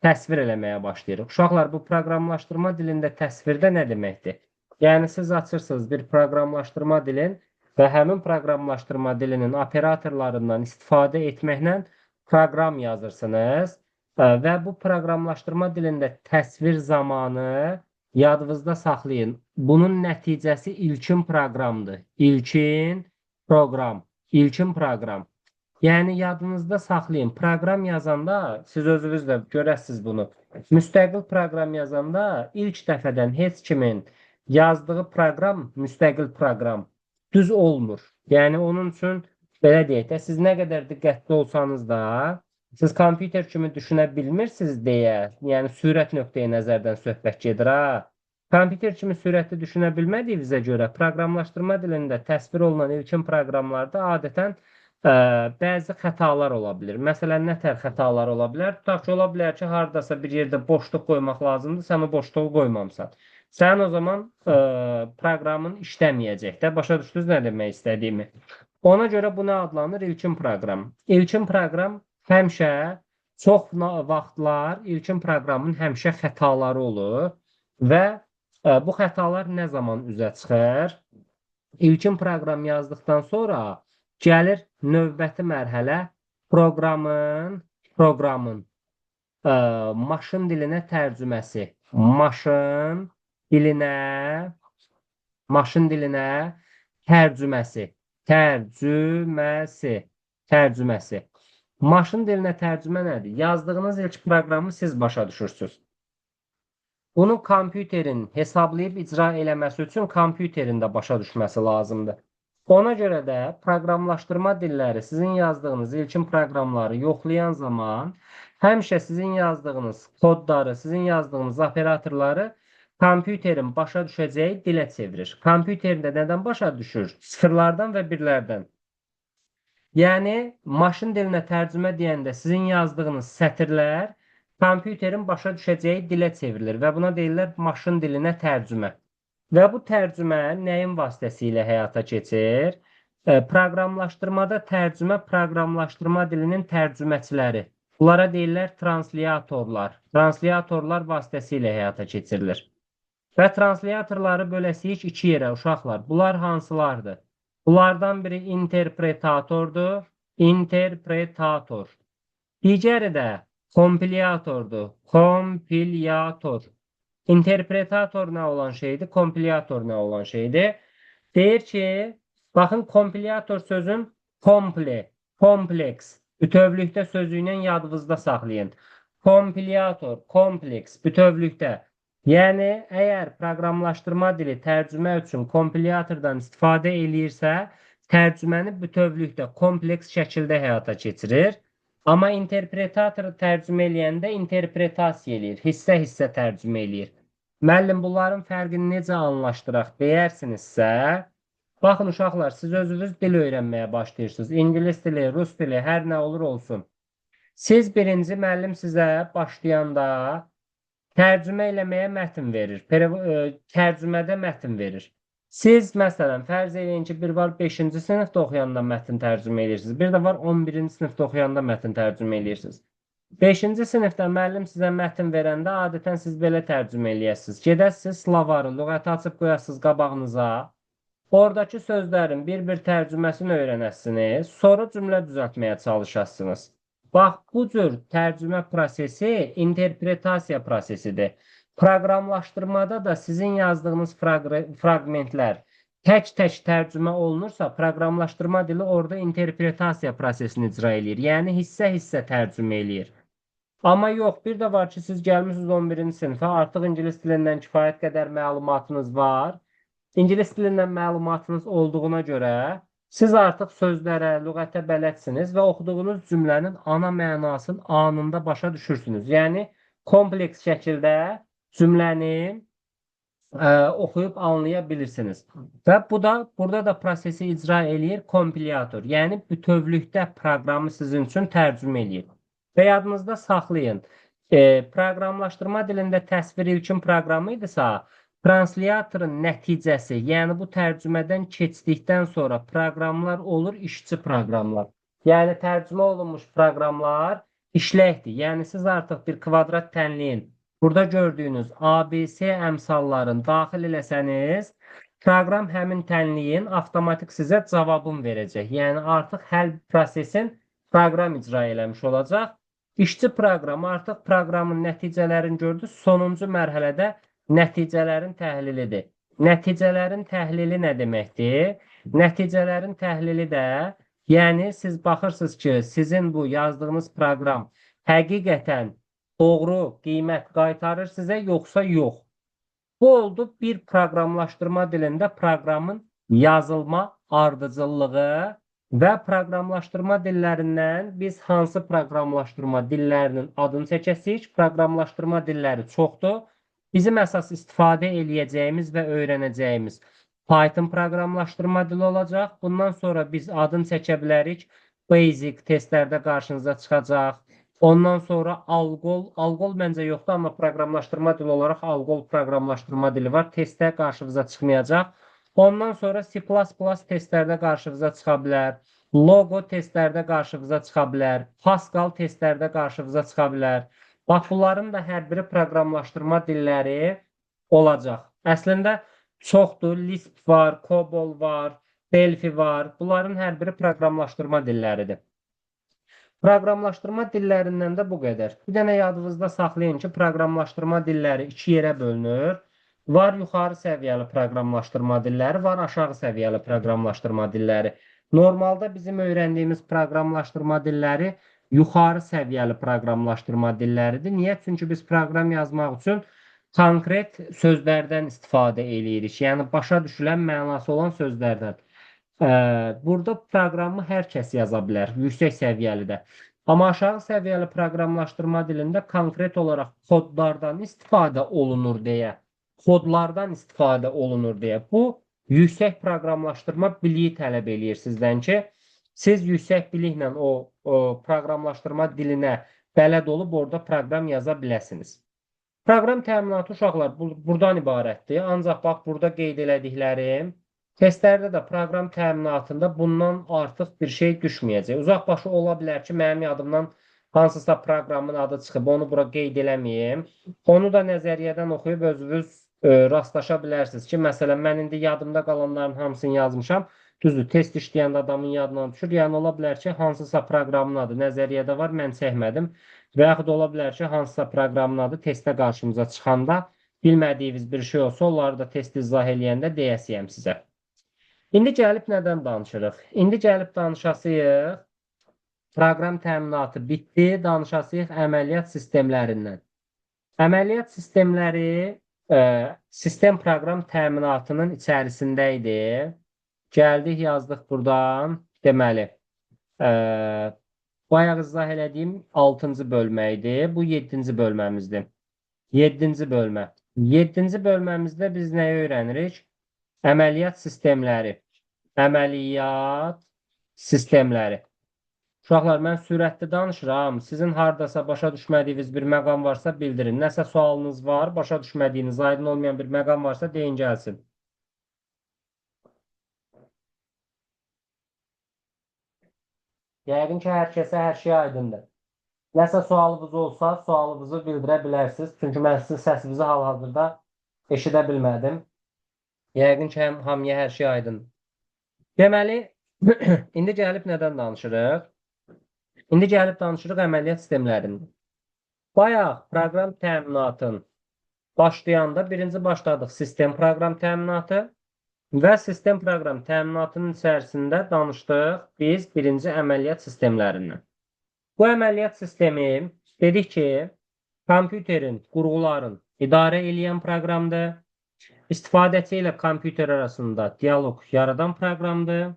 təsvir eləməyə başlayırıq. Uşaqlar, bu proqramlaşdırma dilində təsvirdə nə deməkdir? Yəni, siz açırsınız bir proqramlaşdırma dilin və həmin proqramlaşdırma dilinin operatorlarından istifadə etməklə proqram yazırsınız və bu proqramlaşdırma dilində təsvir zamanı yadınızda saxlayın. Bunun nəticəsi ilkin proqramdır. İlkin proqram. Yəni, yadınızda saxlayın. Proqram yazanda, siz özünüz də görəsiniz bunu. Müstəqil proqram yazanda ilk dəfədən heç kimin yazdığı proqram, müstəqil proqram düz olmur. Yəni, onun üçün belə deyək də, siz nə qədər diqqətli olsanız da, siz kompüter kimi düşünə bilmirsiniz deyə, yəni sürət nöqteyi nəzərdən söhbət gedir, ha. Kompüter kimi sürətli düşünə bilmədiyinizə görə proqramlaşdırma dilində təsvir olunan ilkin proqramlarda adətən bəzi xətalar ola bilir. Məsələn, nə tər xətalar ola bilər? Tutaq ki, ola bilər ki, haradasa bir yerdə boşluq qoymaq lazımdır, sən o boşluğu qoymamısan. Sən o zaman proqramın işləməyəcək də. Başa düşdünüz nə demək istədiyimi? Ona görə bu nə adlanır? İlkin proqram. İlkin proqram həmişə, çox vaxtlar ilkin proqramın həmişə xətaları olur və bu xətalar nə zaman üzə çıxır? İlkin proqram yazdıqdan sonra gəlir növbəti mərhələ proqramın maşın dilinə tərcüməsi. Maşın dilinə tərcüməsi. Maşın dilinə tərcümə nədir? Yazdığınız ilk proqramı siz başa düşürsünüz. Bunu kompüterin hesablayıb icra eləməsi üçün kompüterin də başa düşməsi lazımdır. Ona görə də proqramlaşdırma dilləri sizin yazdığınız ilkin proqramları yoxlayan zaman həmişə sizin yazdığınız kodları, sizin yazdığınız operatorları kompüterin başa düşəcəyi dilə çevirir. Kompüterin də nədən başa düşür? Sıfırlardan və birlərdən. Yəni, maşın dilinə tərcümə deyəndə sizin yazdığınız sətirlər kompüterin başa düşəcəyi dilə çevrilir və buna deyirlər maşın dilinə tərcümə. Və bu tərcümə nəyin vasitəsilə həyata keçir? Proqramlaşdırmada tərcümə proqramlaşdırma dilinin tərcüməçiləri. Bunlara deyirlər translyatorlar. Translyatorlar vasitəsilə həyata keçirilir. Və translyatorları böləsiyik iki yerə uşaqlar. Bunlar hansılardır? Bunlardan biri interpretatordur. Digəri də kompilyatordur. Interpretator nə olan şeydir? Kompilyator nə olan şeydir? Deyir ki, baxın, kompilyator sözün kompleks, bütövlükdə sözü ilə yadınızda saxlayın. Kompilyator, kompleks, bütövlükdə. Yəni, əgər proqramlaşdırma dili tərcümə üçün kompilyatordan istifadə eləyirsə, tərcüməni bütövlükdə, kompleks şəkildə həyata keçirir. Amma interpretator tərcümə eləyəndə interpretasiya eləyir, hissə-hissə tərcümə eləyir. Müəllim, bunların fərqini necə anlaşdıraq deyərsinizsə, baxın uşaqlar, siz özünüz dil öyrənməyə başlayırsınız. İngilis dili, rus dili, hər nə olur olsun. Siz birinci müəllim sizə başlayanda tərcümə eləməyə mətn verir. Tərcümədə mətn verir. Siz, məsələn, fərz eləyin ki, bir var 5-ci sinifdə oxuyanda mətn tərcümə edirsiniz, bir də var 11-ci sinifdə oxuyanda mətn tərcümə edirsiniz. 5-ci sinifdə müəllim sizə mətn verəndə adətən siz belə tərcümə eləyəsiniz. Gedəsiniz slovarı, lüğəti açıb qoyasınız qabağınıza. Oradakı sözlərin bir-bir tərcüməsini öyrənəsiniz. Sonra cümlə düzəltməyə çalışasınız. Bax, bu cür tərcümə prosesi interpretasiya prosesidir. Proqramlaşdırmada da sizin yazdığınız fraqmentlər tək-tək tərcümə olunursa, proqramlaşdırma dili orada interpretasiya prosesini icra eləyir. Yəni hissə-hissə tərcümə eləyir. Amma yox, bir də var ki, siz gəlmişsiniz 11-ci sinifə, artıq ingilis dilindən kifayət qədər məlumatınız var. İngilis dilindən məlumatınız olduğuna görə siz artıq sözlərə, lüğətə bələdsiniz və oxuduğunuz cümlənin ana mənasını anında başa düşürsünüz. Yəni kompleks şəkildə cümləni oxuyub anlaya bilirsiniz. Və bu da burada da prosesi icra eləyir kompilyator. Yəni bütövlükdə proqramı sizin üçün tərcümə eləyir. Və yadınızda saxlayın. Proqramlaşdırma dilində təsvir ilkin proqramı idisə, translyatorun nəticəsi, yəni bu tərcümədən keçdikdən sonra proqramlar olur işçi proqramlar. Yəni tərcümə olunmuş proqramlar işləkdir. Yəni siz artıq bir kvadrat tənliyin burada gördüyünüz ABC əmsallarını daxil eləsəniz, proqram həmin tənliyin avtomatik sizə cavabını verəcək. Yəni artıq həll prosesin proqram icra eləmiş olacaq. İşçi proqramı artıq proqramın nəticələrini gördü. Sonuncu mərhələdə nəticələrin təhlilidir. Nəticələrin təhlili nə deməkdir? Nəticələrin təhlili də, yəni siz baxırsınız ki, sizin bu yazdığınız proqram həqiqətən doğru qiymət qaytarır sizə, yoxsa yox. Bu oldu bir proqramlaşdırma dilində proqramın yazılma ardıcıllığı və proqramlaşdırma dillərindən biz hansı proqramlaşdırma dillərinin adını seçəsirik? Proqramlaşdırma dilləri çoxdur. Bizim əsas istifadə eləyəcəyimiz və öyrənəcəyimiz Python proqramlaşdırma dili olacaq. Bundan sonra biz adını seçə bilərik. Basic testlərdə qarşınıza çıxacaq. Ondan sonra Algol məncə yoxdur, amma proqramlaşdırma dili olaraq Algol proqramlaşdırma dili var. Testdə qarşınıza çıxmayacaq. Ondan sonra C++ testlərdə qarşınıza çıxa bilər. Logo testlərdə qarşınıza çıxa bilər. Pascal testlərdə qarşınıza çıxa bilər. Bax, bunların da hər biri proqramlaşdırma dilləri olacaq. Əslində çoxdur. Lisp var, COBOL var, Delphi var. Bunların hər biri proqramlaşdırma dilləridir. Proqramlaşdırma dillərindən də bu qədər. Bir dənə yadınızda saxlayın ki, proqramlaşdırma dilləri iki yerə bölünür. Var yuxarı səviyyəli proqramlaşdırma dilləri, var aşağı səviyyəli proqramlaşdırma dilləri. Normalda bizim öyrəndiyimiz proqramlaşdırma dilləri yuxarı səviyyəli proqramlaşdırma dilləridir. Niyə? Çünki biz proqram yazmaq üçün konkret sözlərdən istifadə eləyirik. Yəni başa düşülən mənası olan sözlərdən. Burada proqramı hər kəs yaza bilər, yüksək səviyyəlidə. Amma aşağı səviyyəli proqramlaşdırma dilində konkret olaraq kodlardan istifadə olunur deyə, bu yüksək proqramlaşdırma biliyi tələb eləyir sizdən ki, siz yüksək biliklə o proqramlaşdırma dilinə bələd olub orada proqram yaza biləsiniz. Proqram təminatı uşaqlar buradan ibarətdir. Ancaq bax, burada qeyd elədiklərim testlərdə də proqram təminatında bundan artıq bir şey düşməyəcək. Uzaqbaşı ola bilər ki, mənim yadımdan hansısa proqramın adı çıxıb, onu bura qeyd eləməyim. Onu da nəzəriyyədən oxuyub özünüz rastlaşa bilərsiniz ki, məsələn, mən indi yadımda qalanların hamısını yazmışam. Düzdür, test işləyəndə adamın yadından düşür. Yəni, ola bilər ki, hansısa proqramın adı nəzəriyyədə var, mən çəkmədim. Və yaxud ola bilər ki, hansısa proqramın adı testdə qarşımıza çıxanda bilmədiyiniz bir şey olsa, onları da test izah eləyəndə deyəsiyəm sizə. İndi gəlib nədən danışırıq? İndi gəlib danışasıyıq, proqram təminatı bitdi, danışasıyıq əməliyyat sistemlərindən. Əməliyyat sistemləri sistem proqram təminatının içərisində idi. Gəldik, yazdıq buradan. Deməli, bayaq izah elədiyim 6-cı bölmə idi. Bu 7-ci bölməmizdir. 7-ci bölmə. 7-ci bölməmizdə biz nəyi öyrənirik? Əməliyyat sistemləri. Əməliyyat sistemləri. Uşaqlar, mən sürətli danışıram. Sizin hardasa başa düşmədiyiniz bir məqam varsa bildirin. Nəsə sualınız var, başa düşmədiyiniz, aydın olmayan bir məqam varsa deyin gəlsin. Yəqin ki, hər kəsə hər şey aydındır. Nəsə sualınız olsa, sualınızı bildirə bilərsiniz. Çünki mən sizin səsinizi hal-hazırda eşidə bilmədim. Yəqin ki, hamıya hər şey aydındır. Deməli, indi gəlib nədən danışırıq? İndi gəlib danışırıq əməliyyat sistemlərindən. Bayaq proqram təminatın başlayanda birinci başladıq sistem proqram təminatı və sistem proqram təminatının içərisində danışdıq biz birinci əməliyyat sistemlərindən. Bu əməliyyat sistemi dedik ki, kompüterin, qurğuların idarə edən proqramdır. İstifadəçi ilə kompüter arasında dialoq yaradan proqramdır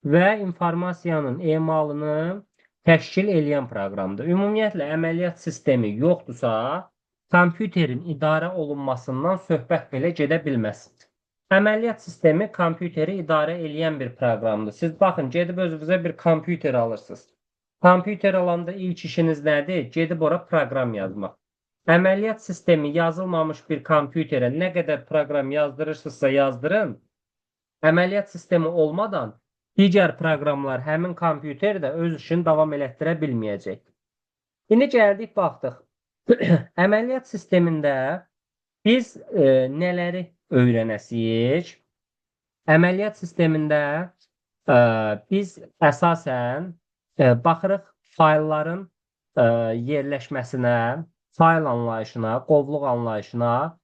və informasiyanın emalını təşkil edən proqramdır. Ümumiyyətlə, əməliyyat sistemi yoxdursa, kompüterin idarə olunmasından söhbət belə gedə bilməz. Əməliyyat sistemi kompüteri idarə edən bir proqramdır. Siz baxın, gedib özünüzə bir kompüter alırsınız. Kompüter alanda ilk işiniz nədir? Gedib ora proqram yazmaq. Əməliyyat sistemi yazılmamış bir kompüterə nə qədər proqram yazdırırsınızsa yazdırın, əməliyyat sistemi olmadan digər proqramlar həmin kompüterdə öz işini davam elətdirə bilməyəcək. İndi gəldik, baxdıq. Əməliyyat sistemində biz nələri öyrənəsiyik? Əməliyyat sistemində biz əsasən baxırıq faylların yerləşməsinə, fayl anlayışına, qovluq anlayışına,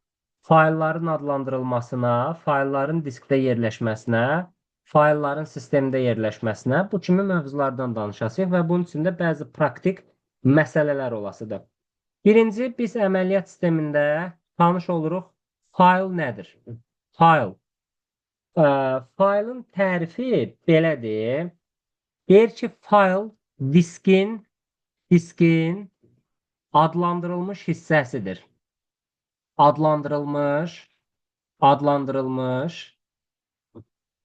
faylların adlandırılmasına, faylların diskdə yerləşməsinə, faylların sistemdə yerləşməsinə, bu kimi mövzulardan danışacağıq və bunun içində bəzi praktik məsələlər olasıdır. Birinci, biz əməliyyat sistemində tanış oluruq, fayl nədir? Fayl. Faylın tərifi belədir. Deyir ki, fayl diskin adlandırılmış hissəsidir. Adlandırılmış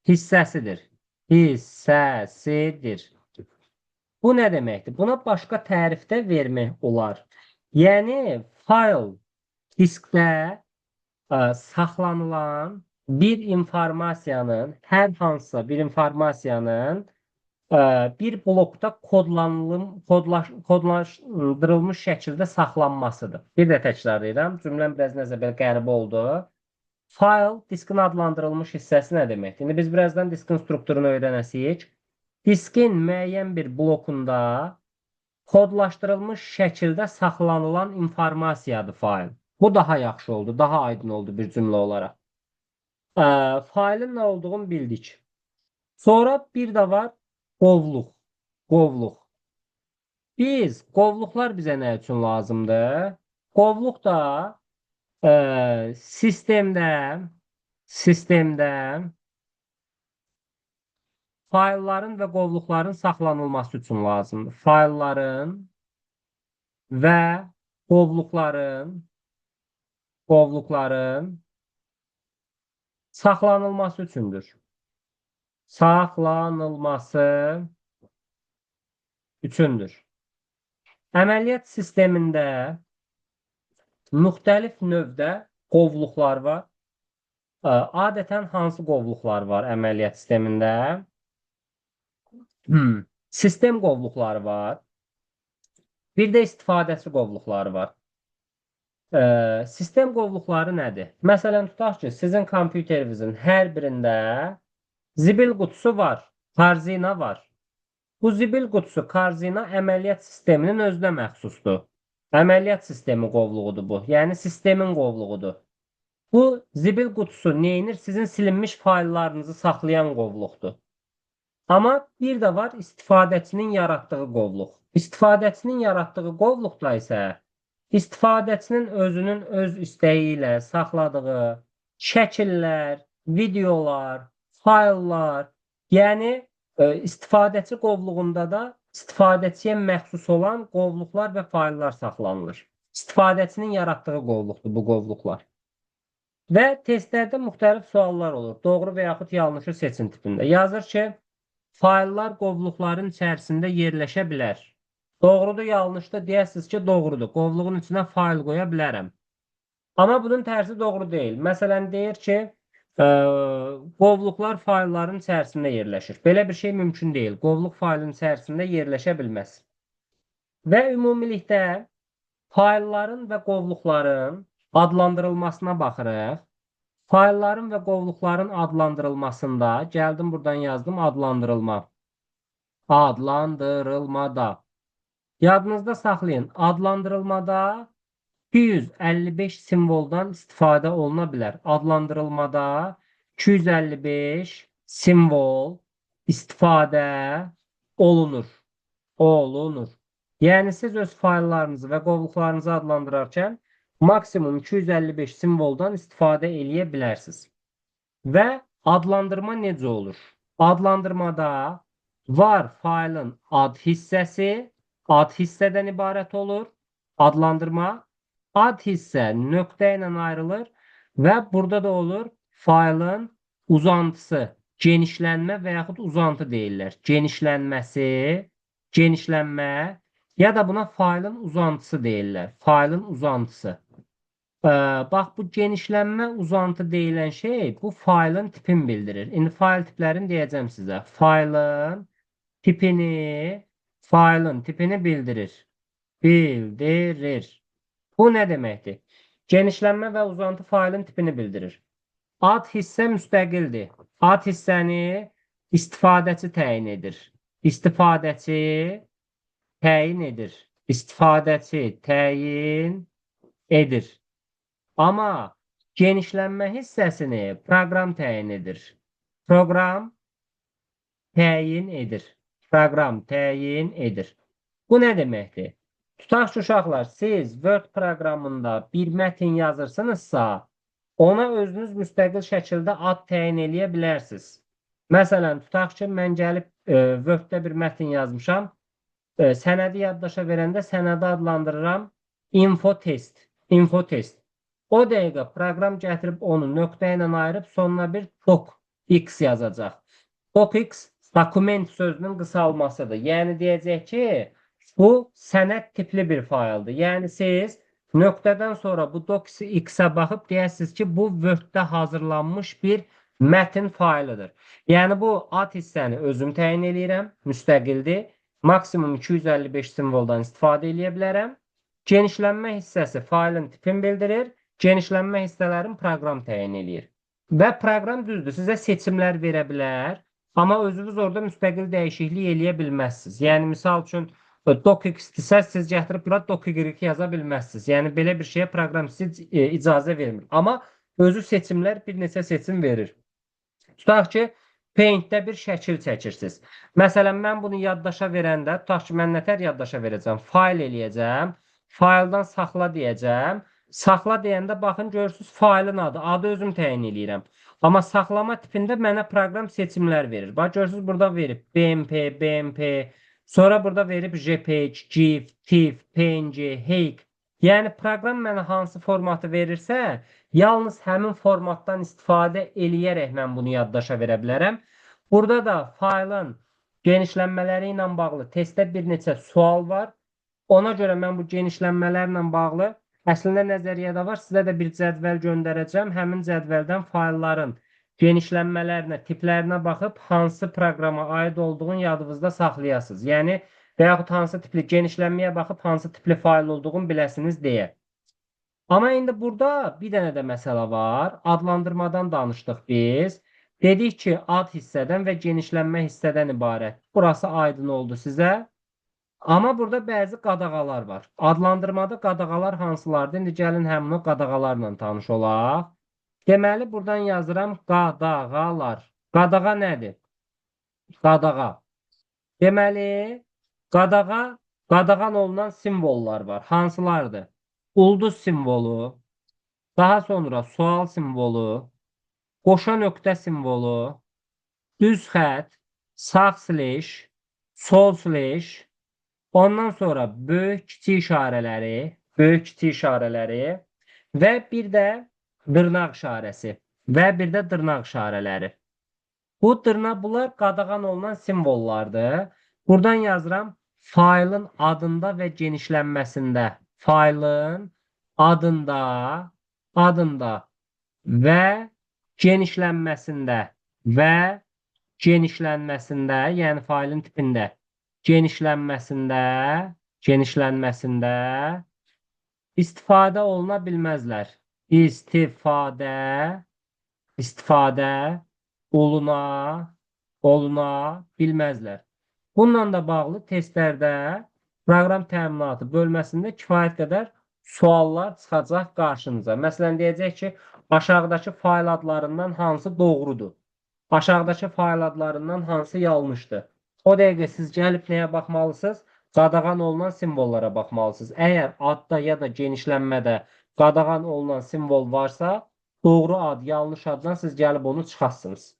hissəsidir. Bu nə deməkdir? Buna başqa tərif də vermək olar. Yəni, fayl diskdə saxlanılan bir informasiyanın, hər hansısa bir informasiyanın bir blokda kodlaşdırılmış şəkildə saxlanmasıdır. Bir də təkrar edirəm, cümləm biraz nəzə belə qəribə oldu. Fayl, diskin adlandırılmış hissəsi nə deməkdir? İndi biz birazdan diskin strukturunu öyrənəsiyik. Diskin müəyyən bir blokunda kodlaşdırılmış şəkildə saxlanılan informasiyadır fayl. Bu daha yaxşı oldu, daha aydın oldu bir cümlə olaraq. Faylın nə olduğunu bildik. Sonra bir də var qovluq. Qovluqlar bizə nə üçün lazımdır? Qovluq da sistemdə faylların və qovluqların saxlanılması üçün lazımdır. Faylların və qovluqların saxlanılması üçündür. Əməliyyat sistemində müxtəlif növdə qovluqlar var. Adətən hansı qovluqlar var əməliyyat sistemində? Sistem qovluqları var. Bir də istifadəçi qovluqları var. Sistem qovluqları nədir? Məsələn, tutaq ki, sizin kompüterinizin hər birində zibil qutusu var, karzina var. Bu zibil qutusu, karzina əməliyyat sisteminin özünə məxsusdur. Əməliyyat sistemi qovluğudur bu. Yəni, sistemin qovluğudur. Bu zibil qutusu neyinir? Sizin silinmiş fayllarınızı saxlayan qovluqdur. Amma bir də var istifadəçinin yaratdığı qovluq. İstifadəçinin yaratdığı qovluqda isə istifadəçinin özünün öz istəyi ilə saxladığı şəkillər, videolar, fayllar, yəni istifadəçi qovluğunda da istifadəçiyə məxsus olan qovluqlar və fayllar saxlanılır. İstifadəçinin yaratdığı qovluqdur bu qovluqlar. Və testlərdə müxtəlif suallar olur. Doğru və yaxud yanlışı seçin tipində. Yazır ki, fayllar qovluqların içərisində yerləşə bilər. Doğrudur, yanlışdır, deyəsiniz ki, doğrudur. Qovluğun içinə fayl qoya bilərəm. Amma bunun tərsi doğru deyil. Məsələn, deyir ki, qovluqlar faylların içərisində yerləşir. Belə bir şey mümkün deyil. Qovluq faylın içərisində yerləşə bilməz. Və ümumilikdə faylların və qovluqların adlandırılmasına baxırıq. Faylların və qovluqların adlandırılmasında gəldim buradan yazdım adlandırılma. Adlandırılmada. Yadınızda saxlayın. Adlandırılmada 255 simvoldan istifadə oluna bilər. Adlandırılmada 255 simvol istifadə olunur. Olunur. Yəni siz öz fayllarınızı və qovluqlarınızı adlandırarkən maksimum 255 simvoldan istifadə eləyə bilərsiniz. Və adlandırma necə olur? Adlandırmada var faylın ad hissəsi, ad hissədən ibarət olur. Adlandırma ad hissə nöqtə ilə ayrılır və burada da olur faylın uzantısı, genişlənmə və yaxud uzantı deyirlər. Genişlənməsi, genişlənmə ya da buna faylın uzantısı deyirlər. Faylın uzantısı. Bax bu genişlənmə uzantı deyilən şey bu faylın tipini bildirir. İndi fayl tiplərini deyəcəm sizə. Faylın tipini bildirir. Bildirir. Bu nə deməkdir? Genişlənmə və uzantı faylın tipini bildirir. Ad hissə müstəqildir. Ad hissəni istifadəçi təyin edir. İstifadəçi təyin edir. İstifadəçi təyin edir. Amma genişlənmə hissəsini proqram təyin edir. Proqram təyin edir. Proqram təyin edir. Bu nə deməkdir? Tutaq ki, uşaqlar, siz Word proqramında bir mətin yazırsınızsa, ona özünüz müstəqil şəkildə ad təyin eləyə bilərsiniz. Məsələn, tutaq ki, mən gəlib Word-də bir mətin yazmışam. Sənədi yaddaşa verəndə sənədi adlandırıram info test. Info test. O dəqiqə proqram gətirib onu nöqtə ilə ayırıb sonuna bir docx yazacaq. Docx dokument sözünün qısalmasıdır. Yəni deyəcək ki, bu sənəd tipli bir fayldır. Yəni siz nöqtədən sonra bu docx-ə baxıb deyəsiniz ki, bu Word-də hazırlanmış bir mətin faylıdır. Yəni bu ad hissəni özüm təyin eləyirəm, müstəqildir. Maksimum 255 simvoldan istifadə eləyə bilərəm. Genişlənmə hissəsi faylın tipini bildirir. Genişlənmə hissələrini proqram təyin eləyir. Və proqram düzdür, sizə seçimlər verə bilər, amma özünüz orada müstəqil dəyişiklik eləyə bilməzsiniz. Yəni, misal üçün, docx-dirsə siz gətirib bura docx yaza bilməzsiniz. Yəni, belə bir şeyə proqram sizə icazə vermir. Amma özü seçimlər bir neçə seçim verir. Tutaq ki, Paint-də bir şəkil çəkirsiniz. Məsələn, mən bunu yaddaşa verəndə, tutaq ki, mən nətər yaddaşa verəcəm? Fayl eləyəcəm, fayldan saxla deyəcəm. Saxla deyəndə baxın görürsünüz faylın adı. Adı özüm təyin eləyirəm. Amma saxlama tipində mənə proqram seçimlər verir. Bax görürsünüz burada verib BMP. Sonra burada verib JPEG, GIF, TIFF, PNG, HEIC. Yəni proqram mənə hansı formatı verirsə, yalnız həmin formatdan istifadə eləyərək mən bunu yaddaşa verə bilərəm. Burada da faylın genişlənmələri ilə bağlı testdə bir neçə sual var. Ona görə mən bu genişlənmələrlə bağlı əslində nəzəriyyədə var. Sizə də bir cədvəl göndərəcəm. Həmin cədvəldən faylların genişlənmələrinə, tiplərinə baxıb hansı proqrama aid olduğunu yadınızda saxlayasınız. Yəni, və yaxud hansı tipli genişlənməyə baxıb hansı tipli fayl olduğunu biləsiniz deyə. Amma indi burada bir dənə də məsələ var. Adlandırmadan danışdıq biz. Dedik ki, ad hissədən və genişlənmə hissədən ibarət. Burası aydın oldu sizə. Amma burada bəzi qadağalar var. Adlandırmada qadağalar hansılardır? İndi gəlin həmin o qadağalarla tanış olaq. Deməli, buradan yazıram qadağalar. Qadağa nədir? Qadağa. Deməli, qadağan olunan simvollar var. Hansılardır? Ulduz simvolu, daha sonra sual simvolu, qoşa nöqtə simvolu, düz xətt, sağ slash, sol slash, ondan sonra böyük kiçik işarələri və bir də dırnaq işarəsi və bir də dırnaq işarələri. Bunlar qadağan olunan simvollardır. Buradan yazıram faylın adında və genişlənməsində. Faylın adında və genişlənməsində, yəni faylın tipində genişlənməsində genişlənməsində istifadə oluna bilməzlər. İstifadə oluna bilməzlər. Bununla da bağlı testlərdə proqram təminatı bölməsində kifayət qədər suallar çıxacaq qarşınıza. Məsələn, deyəcək ki, aşağıdakı fayl adlarından hansı doğrudur? Aşağıdakı fayl adlarından hansı yanlışdır? O dəqiqə siz gəlib nəyə baxmalısınız? Qadağan olunan simvollara baxmalısınız. Əgər adda ya da genişlənmədə qadağan olunan simvol varsa, doğru ad, yanlış addan siz gəlib onu çıxartsınız.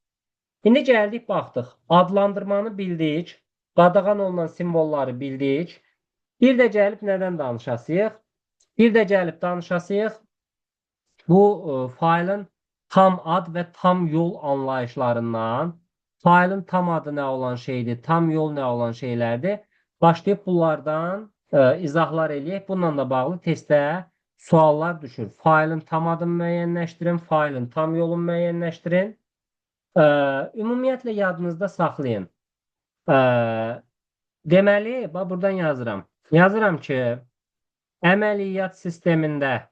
İndi gəldik, baxdıq. Adlandırmanı bildik. Qadağan olunan simvolları bildik. Bir də gəlib nədən danışasıyıq? Bir də gəlib danışasıyıq. Bu faylın tam ad və tam yol anlayışlarından. Faylın tam adı nə olan şeydir, tam yol nə olan şeylərdir. Başlayıb bunlardan izahlar eləyək. Bununla da bağlı testdə suallar düşür. Faylın tam adını müəyyənləşdirin, faylın tam yolunu müəyyənləşdirin. Ümumiyyətlə yadınızda saxlayın. Deməli, buradan yazıram. Yazıram ki, əməliyyat sistemində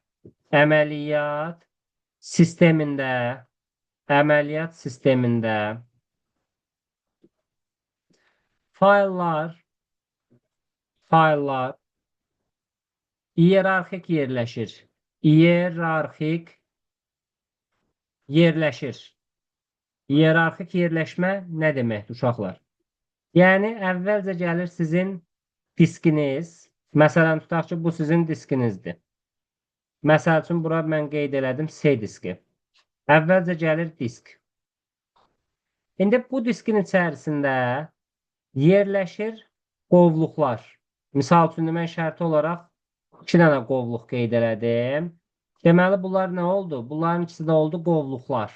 fayllar iyerarxik yerləşir. İyerarxik yerləşmə nə deməkdir, uşaqlar? Yəni, əvvəlcə gəlir sizin diskiniz. Məsələn, tutaq ki, bu sizin diskinizdir. Məsəl üçün, bura mən qeyd elədim C diski. Əvvəlcə gəlir disk. İndi bu diskin içərisində yerləşir qovluqlar. Misal üçün, mən şərti olaraq 2 dənə qovluq qeyd elədim. Deməli, bunlar nə oldu? Bunların ikisi də oldu qovluqlar.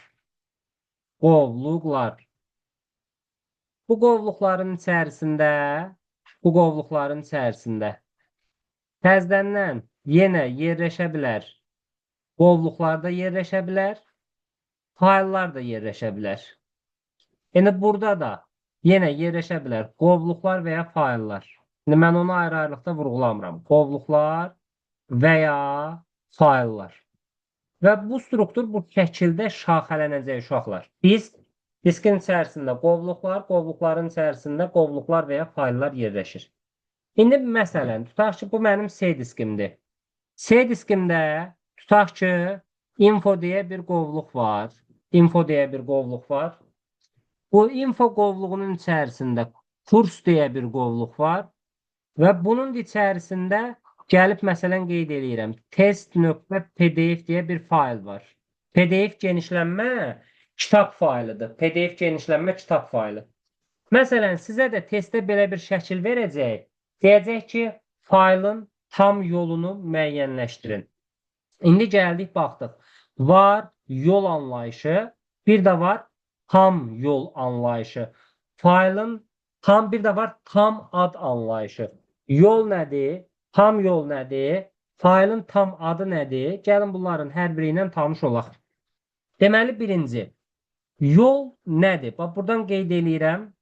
Bu qovluqların içərisində təzədən yenə yerləşə bilər. Qovluqlar da yerləşə bilər. Fayllar da yerləşə bilər. Yəni, burada da yenə yerləşə bilər qovluqlar və ya fayllar. İndi mən onu ayrı-ayrılıqda vurğulamıram. Qovluqlar və ya fayllar. Və bu struktur bu şəkildə şaxələnəcək, uşaqlar. Diskin içərisində qovluqlar, qovluqların içərisində qovluqlar və ya fayllar yerləşir. İndi məsələn, tutaq ki, bu mənim C diskimdir. C diskimdə tutaq ki, info deyə bir qovluq var. Bu info qovluğunun içərisində kurs deyə bir qovluq var. Və bunun içərisində gəlib məsələn qeyd edirəm. Test.pdf deyə bir fayl var. PDF genişlənmə kitab faylıdır. PDF genişlənmə kitab faylı. Məsələn, sizə də testdə belə bir şəkil verəcək. Deyəcək ki, faylın tam yolunu müəyyənləşdirin. İndi gəldik, baxdıq. Var yol anlayışı, bir də var tam yol anlayışı. Faylın bir də var tam ad anlayışı. Yol nədir? Tam yol nədir? Faylın tam adı nədir? Gəlin bunların hər biri ilə tanış olaq. Deməli, birinci, yol nədir? Bax, buradan qeyd eləyirəm.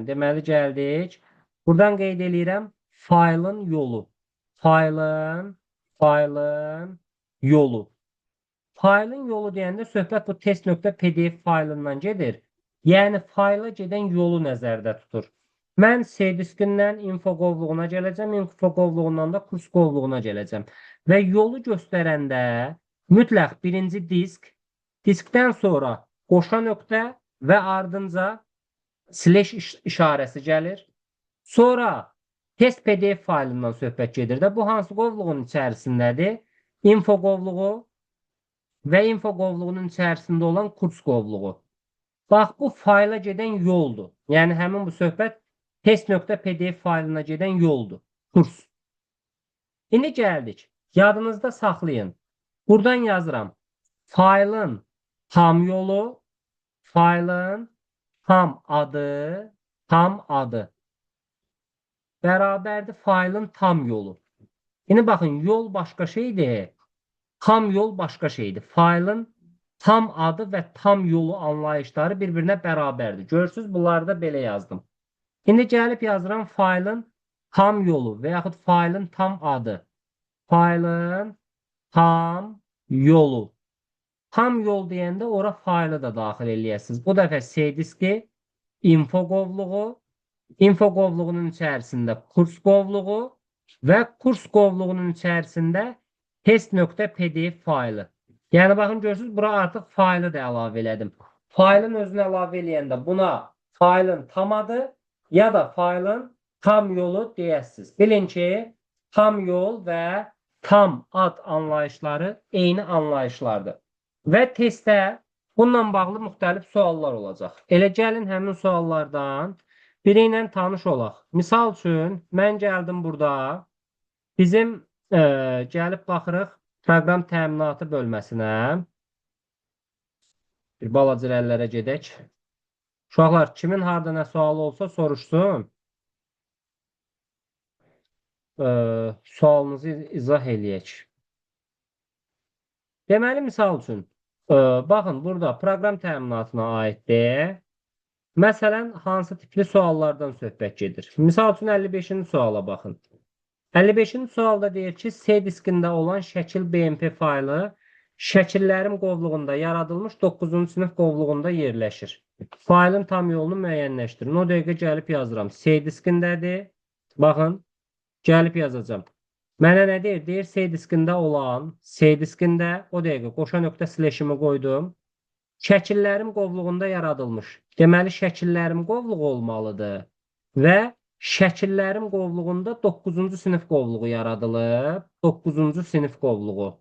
Deməli, gəldik. Buradan qeyd eləyirəm faylın yolu. Faylın yolu. Faylın yolu deyəndə söhbət bu test.pdf faylından gedir. Yəni, fayla gedən yolu nəzərdə tutur. Mən C diskindən info qovluğuna gələcəm, info qovluğundan da kurs qovluğuna gələcəm. Və yolu göstərəndə mütləq birinci diskdən sonra qoşa nöqtə və ardınca slash işarəsi gəlir. Sonra test pdf faylından söhbət gedir də. Bu hansı qovluğun içərisindədir? Info qovluğu və info qovluğunun içərisində olan kurs qovluğu. Bax, bu fayla gedən yoldur. Yəni, həmin bu söhbət test.pdf faylına gedən yoldur. Kurs. İndi gəldik. Yadınızda saxlayın. Buradan yazıram. Faylın tam yolu, faylın tam adı bərabərdir faylın tam yolu. İndi baxın, yol başqa şeydir, tam yol başqa şeydir. Faylın tam adı və tam yolu anlayışları bir-birinə bərabərdir. Görürsünüz, bunları da belə yazdım. İndi gəlib yazıram faylın tam yolu və yaxud faylın tam adı. Faylın tam yolu. Tam yol deyəndə ora faylı da daxil eləyəsiniz. Bu dəfə C diski, info qovluğu, info qovluğunun içərisində kurs qovluğu və kurs qovluğunun içərisində test.pdf faylı. Yəni baxın görürsünüz, bura artıq faylı da əlavə elədim. Faylın özünü əlavə eləyəndə buna faylın tam adı ya da faylın tam yolu deyəsiniz. Bilin ki, tam yol və tam ad anlayışları eyni anlayışlardır. Və testdə bununla bağlı müxtəlif suallar olacaq. Elə gəlin həmin suallardan biri ilə tanış olaq. Misal üçün, mən gəldim burada, bizim gəlib baxırıq proqram təminatı bölməsinə. Bir balaca irəlilərə gedək. Uşaqlar, kimin harda nə sualı olsa soruşsun. Sualınızı izah eləyək. Deməli, misal üçün, baxın, burada proqram təminatına aiddir. Məsələn, hansı tipli suallardan söhbət gedir? Misal üçün, 55-ci suala baxın. 55-ci sualda deyir ki, C diskində olan şəkil BMP faylı şəkillərim qovluğunda yaradılmış 9-cu sinif qovluğunda yerləşir. Faylın tam yolunu müəyyənləşdirin. O dəqiqə gəlib yazıram. C diskindədir. Baxın, gəlib yazacağım. Mənə nə deyir? Deyir C diskində olan, C diskində, o dəqiqə qoşa nöqtə slash'imi qoydum. Şəkillərim qovluğunda yaradılmış. Deməli, şəkillərim qovluğu olmalıdır. Və şəkillərim qovluğunda 9-cu sinif qovluğu yaradılıb. 9-cu sinif qovluğu.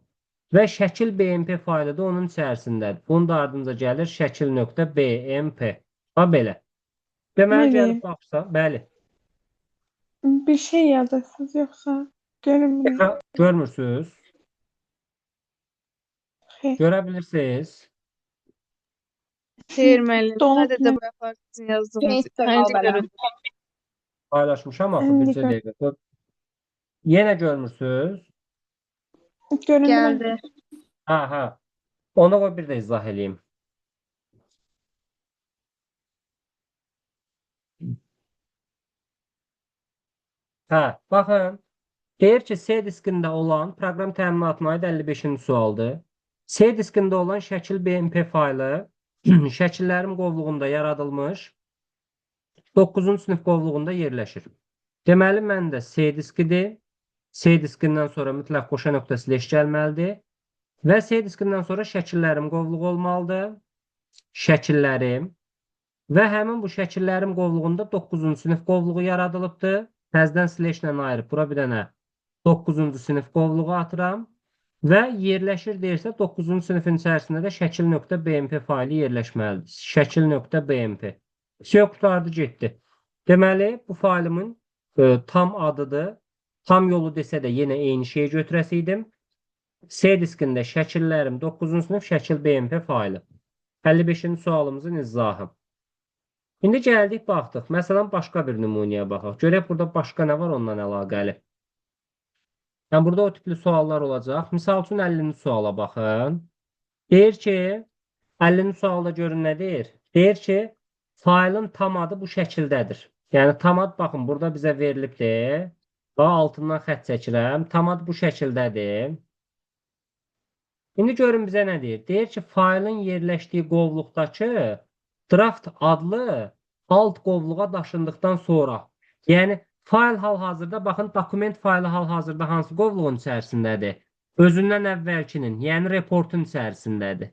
Və şəkil BMP faylı da onun içərisindədir. Bunun da ardınca gəlir şəkil.bmp. Ha, belə. Deməli, gəlib baxsa, bəli. Bir şey yazırsınız yoxsa görünmür. Ekran görmürsünüz. Görə bilirsiniz. Xeyr müəllim, Donub sadəcə bu yaxlar sizin yazdığınız məncə görün. Paylaşmışam axı İndi bircə dəqiqə. Yenə görmürsünüz. Görünmür. Gəldi. Hə. Ona qoy bir də izah eləyim. Hə, baxın. Deyir ki, C diskində olan proqram təminatına aid 55-ci sualdır. C diskində olan şəkil BMP faylı şəkillərim qovluğunda yaradılmış 9-cu sinif qovluğunda yerləşir. Deməli, məndə C diskidir. C diskindən sonra mütləq qoşa nöqtəsi leş gəlməlidir. Və C diskindən sonra şəkillərim qovluğu olmalıdır. Şəkillərim. Və həmin bu şəkillərim qovluğunda 9-cu sinif qovluğu yaradılıbdır. Təzdən slashlə ayırıb bura bir dənə 9-cu sinif qovluğu atıram. Və yerləşir deyirsə 9-cu sinifin içərisində də şəkil.bmp faylı yerləşməlidir. Şəkil.bmp. Şey qutardı getdi. Deməli, bu faylımın tam adıdır. Tam yolu desə də yenə eyni şeyi götürəsiydim. C diskində şəkillərim 9-cu sinif şəkil BMP faylı. 55-ci sualımızın izahı. İndi gəldik, baxdıq. Məsələn, başqa bir nümunəyə baxaq. Görək, burada başqa nə var ondan əlaqəli. Yəni, burada o tipli suallar olacaq. Misal üçün, 50-ci suala baxın. Deyir ki, 50-ci sualda görün nə deyir? Deyir ki, faylın tam adı bu şəkildədir. Yəni, tam ad, baxın, burada bizə verilibdir. Altından xətt çəkirəm. Tam ad bu şəkildədir. İndi görün bizə nə deyir? Deyir ki, faylın yerləşdiyi qovluqdakı draft adlı alt qovluğa daşındıqdan sonra. Yəni, fayl hal-hazırda, baxın, dokument faylı hal-hazırda hansı qovluğun içərisindədir? Özündən əvvəlkinin, yəni reportun içərisindədir.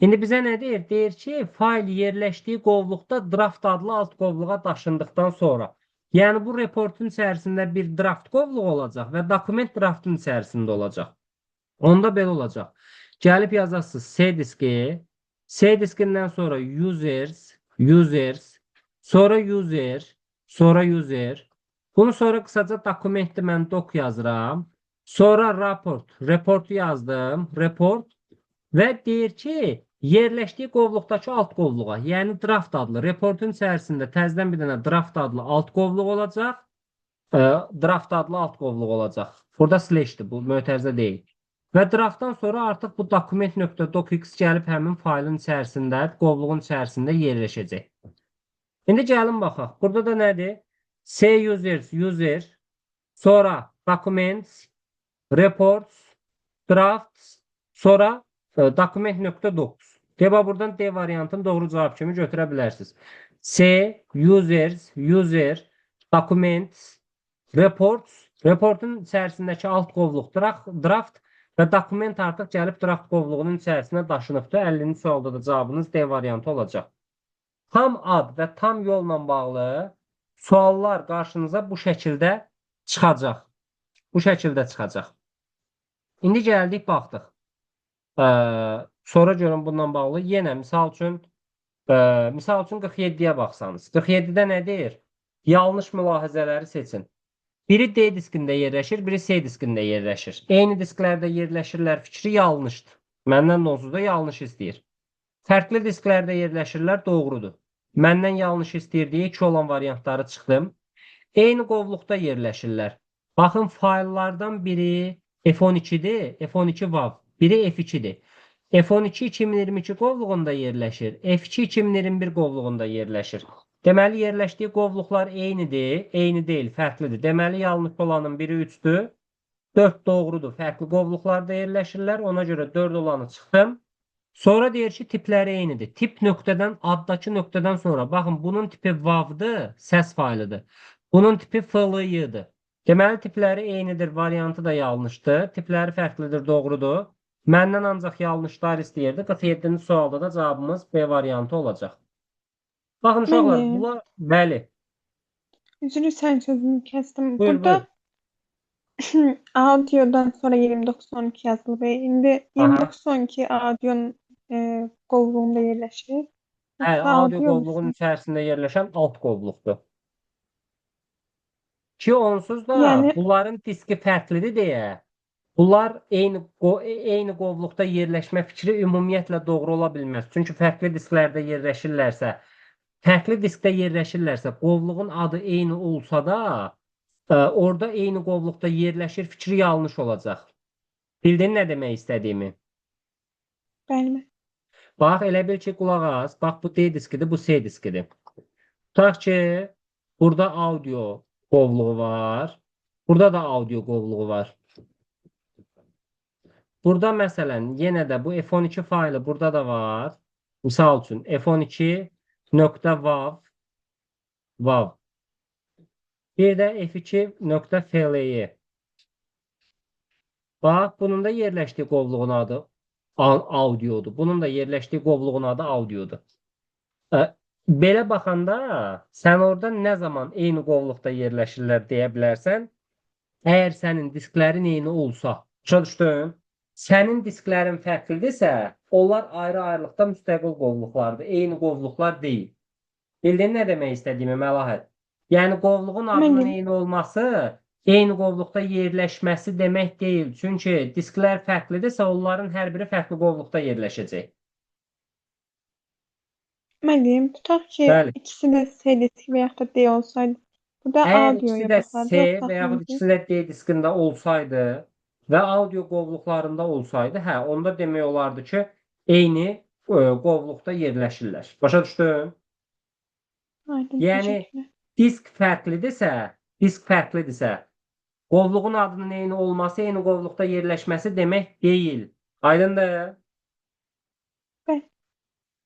İndi bizə nə deyir? Deyir ki, fayl yerləşdiyi qovluqda draft adlı alt qovluğa daşındıqdan sonra. Yəni, bu reportun içərisində bir draft qovluğu olacaq və dokument draftın içərisində olacaq. Onda belə olacaq. Gəlib yazasınız C diski, C diskindən sonra users, sonra user. Bunu sonra qısaca dokumenti mən doc yazıram. Sonra reportu yazdım, report və deyir ki, yerləşdiyi qovluqdakı alt qovluğa, yəni draft adlı, reportun içərisində təzədən bir dənə draft adlı alt qovluq olacaq. Draft adlı alt qovluq olacaq. Burada slash'dir, bu mötərizə deyil. Və draftdan sonra artıq bu document.docx gəlib həmin faylın içərisində, qovluğun içərisində yerləşəcək. İndi gəlin baxaq. Burada da nədir? C users, sonra documents, reports, drafts, sonra document.docs. Deba buradan D variantını doğru cavab kimi götürə bilərsiniz. C, users, user, documents, reports, reportun içərisindəki alt qovluq draft və dokument artıq gəlib draft qovluğunun içərisinə daşınıbdır. 50-ci sualda da cavabınız D variantı olacaq. Tam ad və tam yolla bağlı suallar qarşınıza bu şəkildə çıxacaq. Bu şəkildə çıxacaq. İndi gəldik, baxdıq. Sonra görün bundan bağlı. Yenə misal üçün 47-yə baxsanız. 47-də nə deyir? Yanlış mülahizələri seçin. Biri D diskində yerləşir, biri C diskində yerləşir. Eyni disklərdə yerləşirlər fikri yanlışdır. Məndən onsuz da yanlış istəyir. Fərqli disklərdə yerləşirlər, doğrudur. Məndən yanlış istəyir deyə 2 olan variantları çıxdım. Eyni qovluqda yerləşirlər. Baxın, fayllardan biri F12-dir, F12 VAV. Biri F2-dir. F12 2022 qovluğunda yerləşir, F2 2021 qovluğunda yerləşir. Deməli, yerləşdiyi qovluqlar eynidir, eyni deyil, fərqlidir. Deməli, yanlış olanın biri 3-dür, 4 doğrudur, fərqli qovluqlarda yerləşirlər. Ona görə 4 olanı çıxdım. Sonra deyir ki, tipləri eynidir. Tip nöqtədən, addakı nöqtədən sonra, baxın, bunun tipi VAV-dır, səs faylıdır. Bunun tipi FLY-dır. Deməli, tipləri eynidir, variantı da yanlışdır. Tipləri fərqlidir, doğrudur. Məndən ancaq yanlışlar istəyirdi. 47-ci sualda da cavabımız B variantı olacaq. Baxın uşaqlar, Bəli. bunlar bəli. Üzrü sən sözümü kəsdim. Buyur, Burada audiodan sonra 29-12 yazılıb. İndi Aha. 29-12 audionun qovluğunda yerləşir. Hə, Yoxsa audio audio qovluğun musun? içərisində yerləşən alt qovluqdur. Ki onsuz da Yəni- bunların diski fərqlidir deyə, bunlar eyni qovluqda yerləşmə fikri ümumiyyətlə doğru ola bilməz. Çünki fərqli disklərdə yerləşirlərsə, qovluğun adı eyni olsa da, orada eyni qovluqda yerləşir fikri yanlış olacaq. Bildin nə demək istədiyimi? Bəli. Bax, elə bil ki, qulaq as. Bax, bu D diskidir, bu C diskidir. Tutaq ki, burada audio qovluğu var. Burada da audio qovluğu var. Burada məsələn, yenə də bu F12 faylı burada da var. Misal üçün F12.wav wav. Bir də F2.fly. Bax, bunun da yerləşdiyi qovluğun adı audiodur. Bunun da yerləşdiyi qovluğun adı audiodur. Belə baxanda sən orada nə zaman eyni qovluqda yerləşirlər deyə bilərsən. Əgər sənin disklərin eyni olsa, başa düşdün? Sənin disklərin fərqlidirsə, onlar ayrı-ayrılıqda müstəqil qovluqlardır. Eyni qovluqlar deyil. Bildin nə demək istədiyimi, Məlahət? Yəni qovluğun adının Bildim. eyni olması eyni qovluqda yerləşməsi demək deyil. Çünki disklər fərqlidirsə, onların hər biri fərqli qovluqda yerləşəcək. Mən deyim, tutaq ki, Bəli. ikisi də C diski və yaxud da D olsaydı, burada Əgər audioya ikisi də baxardı, C yoxsa və yaxud hansı? ikisi də D diskində olsaydı və audio qovluqlarında olsaydı, hə, onda demək olardı ki, eyni qovluqda yerləşirlər. Başa düşdün? Aydın, Yəni təşəkkürlər. disk fərqlidirsə, qovluğun adının eyni olması, eyni qovluqda yerləşməsi demək deyil. Aydındır? Bəli.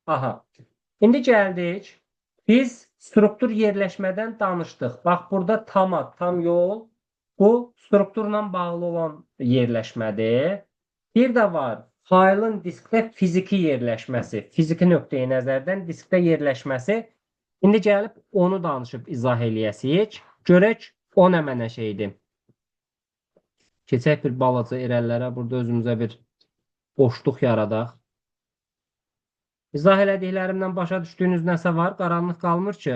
Aha. İndi gəldik. Biz struktur yerləşmədən danışdıq. Bax, burada tam ad, tam yol. Bu strukturla bağlı olan yerləşmədir. Bir də var, faylın diskdə fiziki yerləşməsi, fiziki nöqteyi nəzərdən diskdə yerləşməsi. İndi gəlib onu danışıb izah eləyəsik. Görək o nə mənə şeydir. Keçək bir balaca irəlilərə, burada özümüzə bir boşluq yaradaq. İzah elədiklərimdən başa düşdüyünüz nəsə var? Qaranlıq qalmır ki.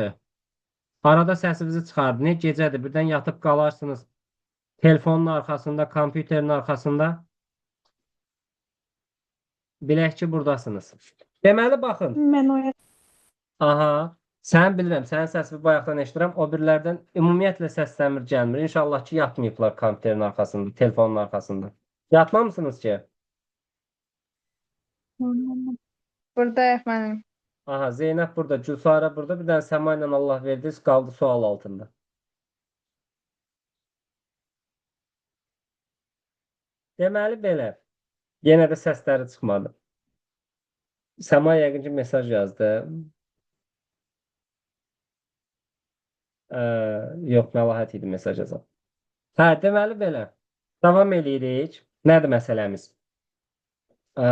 Arada səsinizi çıxardın. Gecədir, birdən yatıb qalarsınız. Telefonun arxasında, kompüterin arxasında. Bilək ki, buradasınız. Deməli, baxın. Mən oyaq. Aha. Sən bilirəm, sənin səsini bayaqdan eşidirəm. O birilərdən ümumiyyətlə səslənmir, gəlmir. İnşallah ki, yatmayıblar kompüterin arxasında, telefonun arxasında. Yatmamısınız ki? Buradayıq mənim. Aha, Zeynəb burada, Gülsara burada, bir dənə Səma ilə Allah verdiniz, qaldı sual altında. Deməli belə. Yenə də səsləri çıxmadı. Səma yəqin ki mesaj yazdı. Yox, Məlahət idi mesaj yazan. Hə, deməli belə. Davam eləyirik. Nədir məsələmiz? Ə,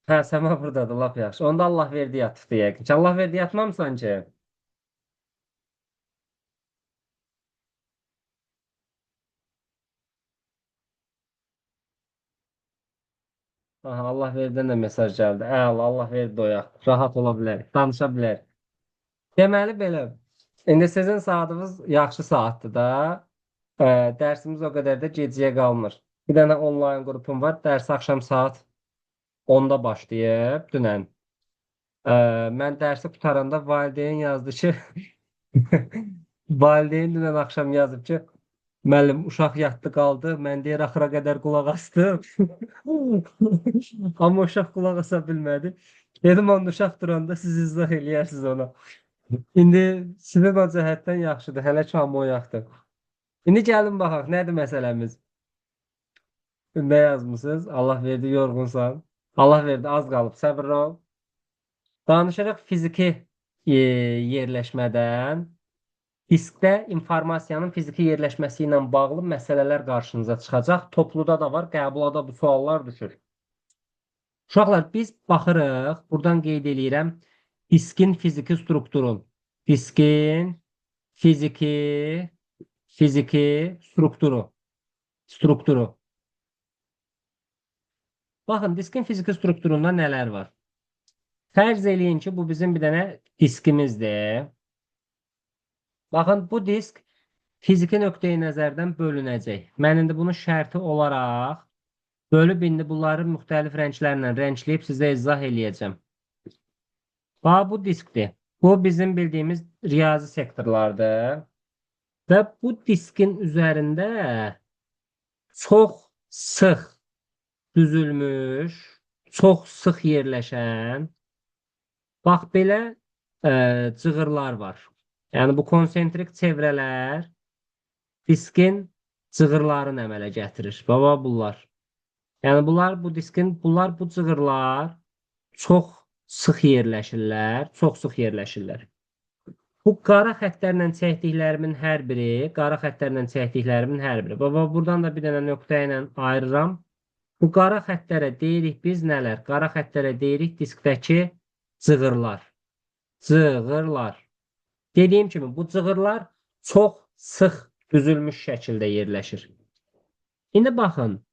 hə, Səma buradadır, lap yaxşı. Onda Allah verdi yatıbdı yəqin ki. Allah verdi yatmamısan ki? Aha, Allah verdidən də mesaj gəldi. Əla, Allah verdi oyaq. Rahat ola bilərik, danışa bilərik. Deməli belə. İndi sizin saatınız yaxşı saatdır da. Dərsimiz o qədər də gecəyə qalmır. Bir dənə onlayn qrupum var. Dərs axşam saat 10-da başlayıb dünən. Mən dərsi qutaranda valideyn yazdı ki, valideyn dünən axşam yazıb ki, müəllim uşaq yatdı qaldı. Mən deyir axıra qədər qulaq asdım. Amma uşaq qulaq asa bilmədi. Dedim onda uşaq duranda siz izah eləyərsiniz ona. İndi sizin o cəhətdən yaxşıdır. Hələ ki hamı oyaqdır. İndi gəlin baxaq, nədir məsələmiz? Nə yazmısınız? Allah verdi, yorğunsan. Allah verdi, az qalıb, səbirli ol. Danışırıq fiziki yerləşmədən. Diskdə informasiyanın fiziki yerləşməsi ilə bağlı məsələlər qarşınıza çıxacaq. Topluda da var, qəbulada bu suallar düşür. Uşaqlar, biz baxırıq, buradan qeyd eləyirəm, diskin fiziki strukturun. Diskin fiziki strukturu. Baxın, diskin fiziki strukturunda nələr var? Fərz eləyin ki, bu bizim bir dənə diskimizdir. Baxın, bu disk fiziki nöqteyi nəzərdən bölünəcək. Mən indi bunu şərti olaraq bölüb indi bunları müxtəlif rənglərlə rəngləyib sizə izah eləyəcəm. Bax, bu diskdir. Bu bizim bildiyimiz riyazi sektorlardır. Və bu diskin üzərində çox sıx düzülmüş, çox sıx yerləşən, bax belə cığırlar var. Yəni bu konsentrik çevrələr diskin cığırlarını əmələ gətirir. Baba bunlar. Yəni bu cığırlar çox sıx yerləşirlər, çox sıx yerləşirlər. Bu qara xəttlərlə çəkdiklərimin hər biri, Baba buradan da bir dənə nöqtə ilə ayırıram. Bu qara xəttlərə deyirik biz nələr? Qara xəttlərə deyirik diskdəki cığırlar. Dediyim kimi bu cığırlar çox sıx düzülmüş şəkildə yerləşir. İndi baxın.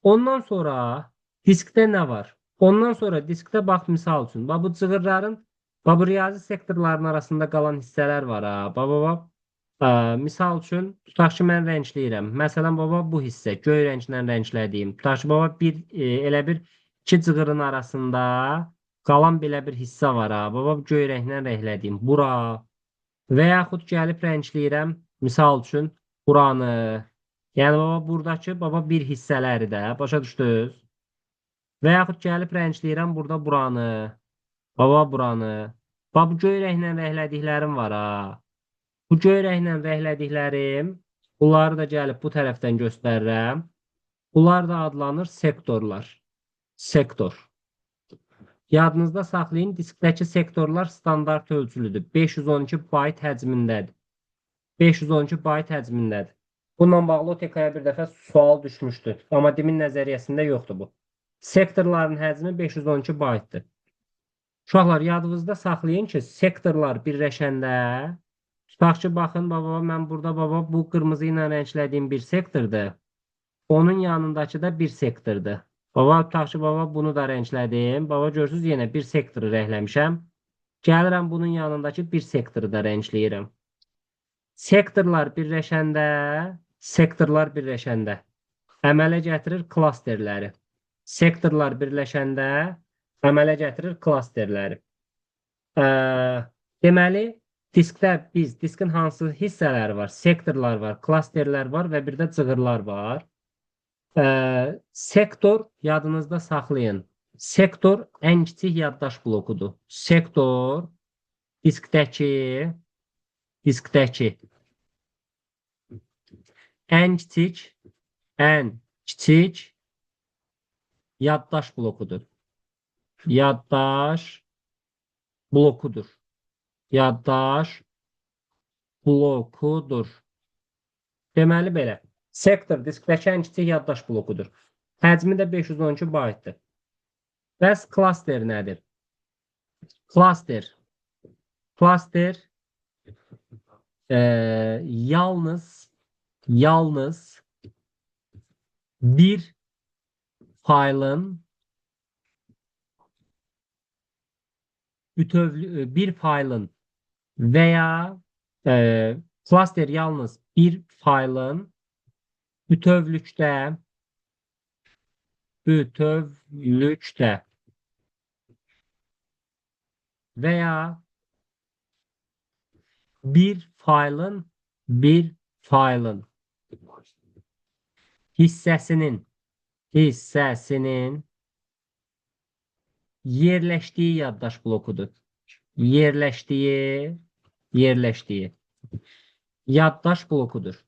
Ondan sonra diskdə nə var? Ondan sonra diskdə bax misal üçün. Bu cığırların bu riyazi sektorların arasında qalan hissələr var. Misal üçün tutaq ki mən rəngləyirəm. Məsələn bu hissə göy rənglə rənglədiyim. Tutaq ki elə bir iki cığırın arasında qalan belə bir hissə var. Göy rənglə rənglədiyim. Bura və yaxud gəlib rəngləyirəm. Misal üçün buranı. Yəni buradakı bir hissələri də başa düşdünüz? Və yaxud gəlib rəngləyirəm burada buranı. Buranı. Bu göy rənglə rənglədiklərim var. Bu göy rənglə rənglədiklərim, bunları da gəlib bu tərəfdən göstərirəm. Bunlar da adlanır sektorlar. Sektor. Yadınızda saxlayın, diskdəki sektorlar standart ölçülüdür. 512 bayt həcmindədir. 512 bayt həcmindədir. Bununla bağlı OTK-ya bir dəfə sual düşmüşdü. Amma dimin nəzəriyyəsində yoxdur bu. Sektorların həcmi 512 baytdır. Uşaqlar, yadınızda saxlayın ki, sektorlar birləşəndə, tutaq ki, baxın, mən burada bu qırmızı ilə rənglədiyim bir sektordur. Onun yanındakı da bir sektordur. Tutaq ki, bunu da rənglədim. Görürsünüz, yenə bir sektoru rəngləmişəm. Gəlirəm, bunun yanındakı bir sektoru da rəngləyirəm. Sektorlar birləşəndə əmələ gətirir klasterləri. Sektorlar birləşəndə əmələ gətirir klasterləri. Deməli, diskin hansı hissələri var? Sektorlar var, klasterlər var və bir də cığırlar var. Sektor, yadınızda saxlayın. Sektor ən kiçik yaddaş blokudur. Sektor diskdəki ən kiçik yaddaş blokudur. Yaddaş blokudur. Yaddaş blokudur. Deməli belə. Sektor diskdəki ən kiçik yaddaş blokudur. Həcmi də 512 baytdır. Bəs klaster nədir? Klaster. Klaster yalnız bir faylın veya klaster yalnız bir faylın bütövlükdə veya bir faylın hissəsinin yerləşdiyi yaddaş blokudur. Yerləşdiyi yaddaş blokudur.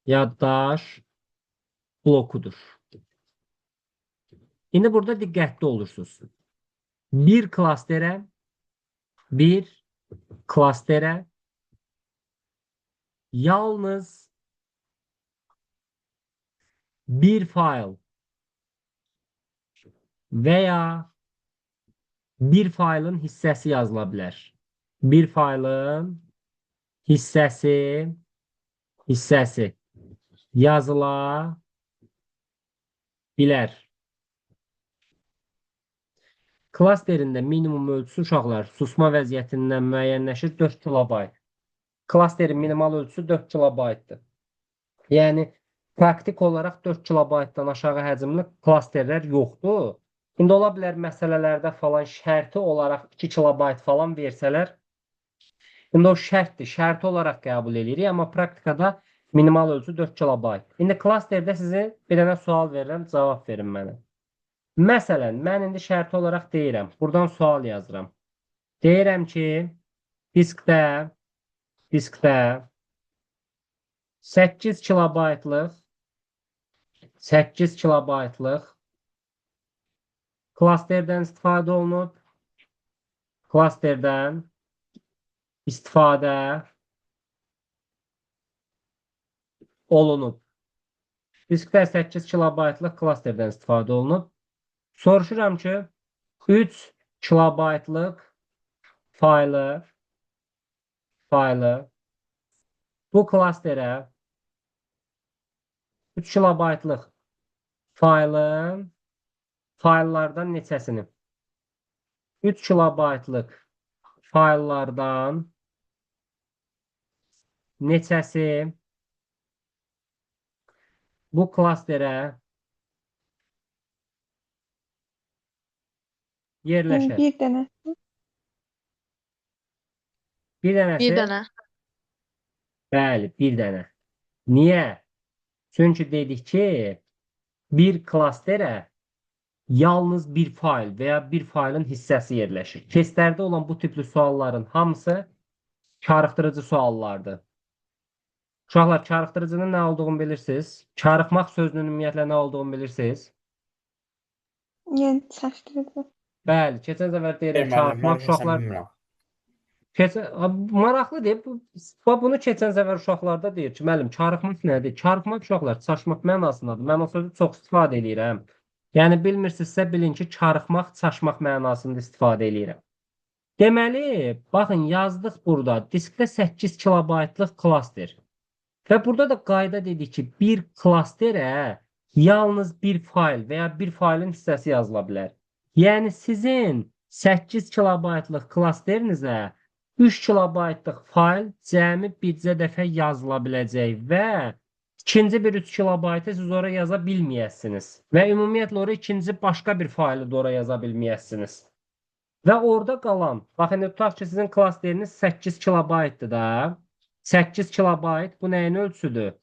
Yaddaş blokudur. İndi burada diqqətli olursunuz. Bir klasterə yalnız bir fayl veya bir faylın hissəsi yazıla bilər. Bir faylın hissəsi yazıla bilər. Klasterində minimum ölçüsü uşaqlar susma vəziyyətindən müəyyənləşir 4 kilobayt. Klasterin minimal ölçüsü 4 kilobaytdır. Yəni praktik olaraq 4 kilobaytdan aşağı həcmli klasterlər yoxdur. İndi ola bilər məsələlərdə falan şərti olaraq 2 kilobayt falan versələr, indi o şərtdir, şərti olaraq qəbul edirik, amma praktikada minimal ölçü 4 kilobayt. İndi klasterdə sizə bir dənə sual verirəm, cavab verin mənə. Məsələn, mən indi şərti olaraq deyirəm, buradan sual yazıram. Deyirəm ki, diskdə 8 kilobaytlıq klasterdən istifadə olunub. Klasterdən istifadə olunub. Diskdə 8 kilobaytlıq klasterdən istifadə olunub. Soruşuram ki, 3 kilobaytlıq faylı bu klasterə 3 kilobaytlıq fayllardan neçəsini? 3 kilobaytlıq fayllardan neçəsi bu klasterə yerləşər? Bir dənə. Bir dənəsi? Bir dənə. Bəli, bir dənə. Niyə? Çünki dedik ki, bir klasterə yalnız bir fayl veya bir faylın hissəsi yerləşir. Testlərdə olan bu tipli sualların hamısı çarıxdırıcı suallardır. Uşaqlar, çarıxdırıcının nə olduğunu bilirsiniz? Çarıxmaq sözünün ümumiyyətlə nə olduğunu bilirsiniz? Yəni çaşdırıcı. Bəli, keçən səfər deyirəm, Müəllim, çarıxmaq mən uşaqlar bilmirəm. maraqlı deyib. Bunu keçən səfər uşaqlarda deyir ki, müəllim, çarıxmaq nədir? Çarıxmaq uşaqlar, çaşmaq mənasındadır. Mən o sözü çox istifadə edirəm. Yəni bilmirsinizsə bilin ki, çarıxmaq, çaşmaq mənasında istifadə edirəm. Deməli, baxın yazdıq burada. Diskdə 8 kilobaytlıq klaster. Və burada da qayda dedik ki, bir klasterə yalnız bir fayl veya bir faylın hissəsi yazıla bilər. Yəni sizin 8 kilobaytlıq klasterinizə 3 kilobaytlıq fayl cəmi bircə dəfə yazıla biləcək və ikinci bir 3 kilobaytı siz ora yaza bilməyəsiniz. Və ümumiyyətlə ora ikinci başqa bir faylı da ora yaza bilməyəsiniz. Və orada qalan, baxın, tutaq ki, sizin klasteriniz 8 kilobaytdır da. 8 kilobayt bu nəyin ölçüsüdür?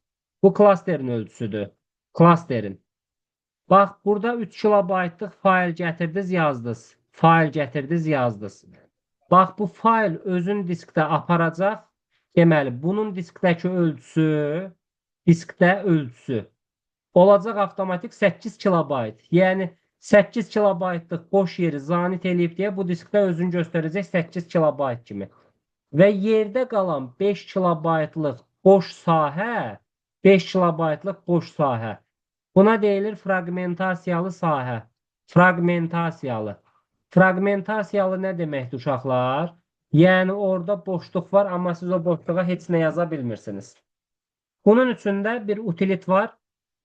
Bu klasterin ölçüsüdür. Klasterin. Bax, burada 3 kilobaytlıq fayl gətirdiniz, yazdınız. Fayl gətirdiniz, yazdınız. Bax, bu fayl özün diskdə aparacaq Deməli, bunun diskdə ölçüsü olacaq avtomatik 8 kilobayt. Yəni 8 kilobaytlıq boş yeri zanit eləyib deyə bu diskdə özünü göstərəcək 8 kilobayt kimi. Və yerdə qalan 5 kilobaytlıq boş sahə, 5 kilobaytlıq boş sahə. Buna deyilir fragmentasiyalı sahə. Fragmentasiyalı. Fragmentasiyalı nə deməkdir uşaqlar? Yəni orada boşluq var, amma siz o boşluğa heç nə yaza bilmirsiniz. Bunun üçün də bir utilit var.